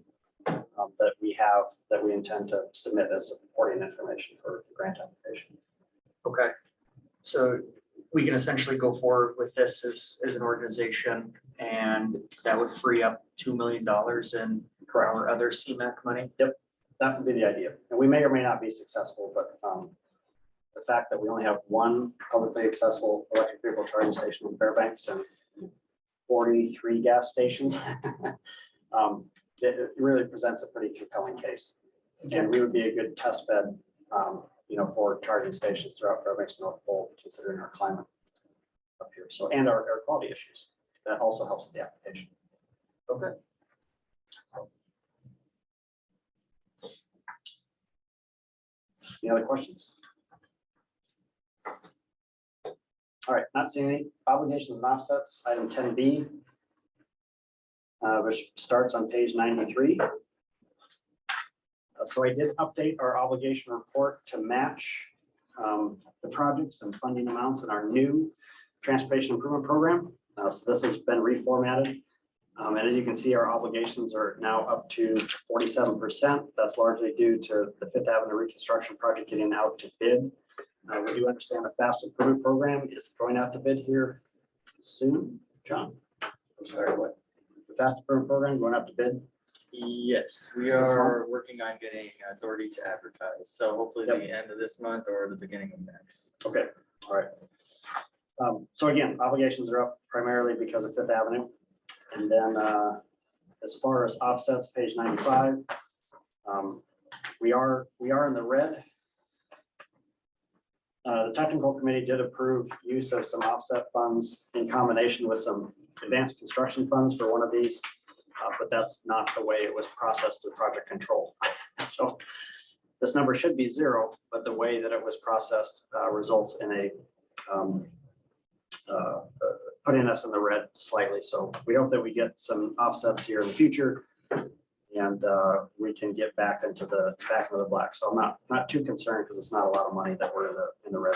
that we intend to submit as supporting information for the grant application. Okay, so we can essentially go forward with this as an organization, and that would free up $2 million in our other CMAQ money. That would be the idea. And we may or may not be successful, but the fact that we only have 1 publicly accessible electric vehicle charging station in Fairbanks and 43 gas stations, it really presents a pretty compelling case. And we would be a good test bed, for charging stations throughout Fairbanks, North Pole, considering our climate up here. So, and our air quality issues. That also helps with the application. Okay. Any other questions? All right, not seeing any obligations and offsets, item 10B, which starts on page 93. So I did update our obligation report to match the projects and funding amounts in our new transportation improvement program. So this has been reformatted. And as you can see, our obligations are now up to 47%. That's largely due to the Fifth Avenue reconstruction project getting out to bid. We do understand the fast improvement program is going out to bid here soon. John, I'm sorry, what? The fast improvement program going out to bid? Yes, we are working on getting authority to advertise. So hopefully the end of this month or the beginning of next. Okay, all right. So again, obligations are up primarily because of Fifth Avenue. And then as far as offsets, page 95, we are in the red. The technical committee did approve use of some offset funds in combination with some advanced construction funds for one of these, but that's not the way it was processed through project control. So this number should be 0, but the way that it was processed results in a putting us in the red slightly. So we hope that we get some offsets here in the future, and we can get back into the black. So I'm not too concerned, because it's not a lot of money that we're in the red.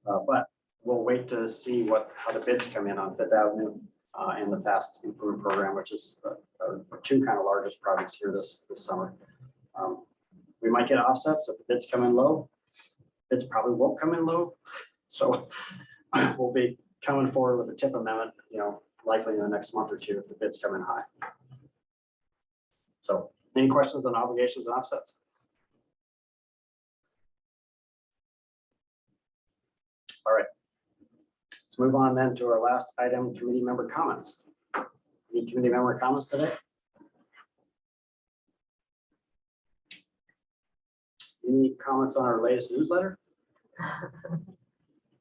But we'll wait to see how the bids come in on Fifth Avenue and the fast improvement program, which is our 2 kind of largest projects here this summer. We might get offsets if the bids come in low. Bids probably won't come in low. So we'll be coming forward with a tip amendment, likely in the next month or 2 if the bids come in high. So any questions on obligations and offsets? All right. Let's move on then to our last item, committee member comments. Any committee member comments today? Any comments on our latest newsletter?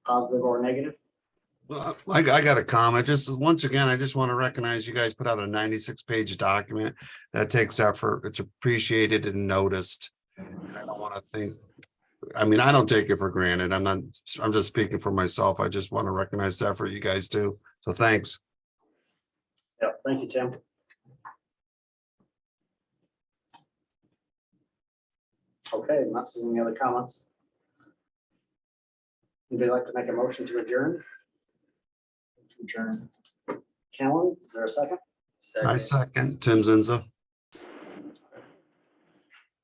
Positive or negative? Well, I got a comment. Just once again, I just want to recognize you guys put out a 96-page document. That takes effort. It's appreciated and noticed. I don't want to think, I mean, I don't take it for granted. I'm just speaking for myself. I just want to recognize the effort you guys do. So thanks. Yeah, thank you, Tim. Okay, I'm not seeing any other comments. Would you like to make a motion to adjourn? Adjourn. Kellen, is there a second? I second Tim Zinza.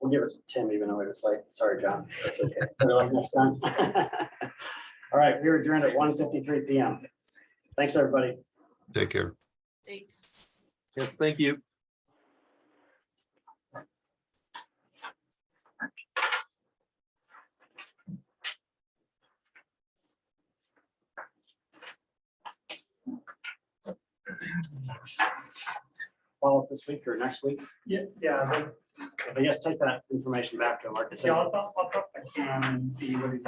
We'll give it to Tim, even though it was late. Sorry, John. That's okay. Better luck next time. All right, we're adjourned at 1:53 p.m. Thanks, everybody. Take care. Thanks. Yes, thank you. Follow up this week or next week? Yeah, But yes, take that information back to him. Like I said, Yeah, I'll talk to Cam and see what he's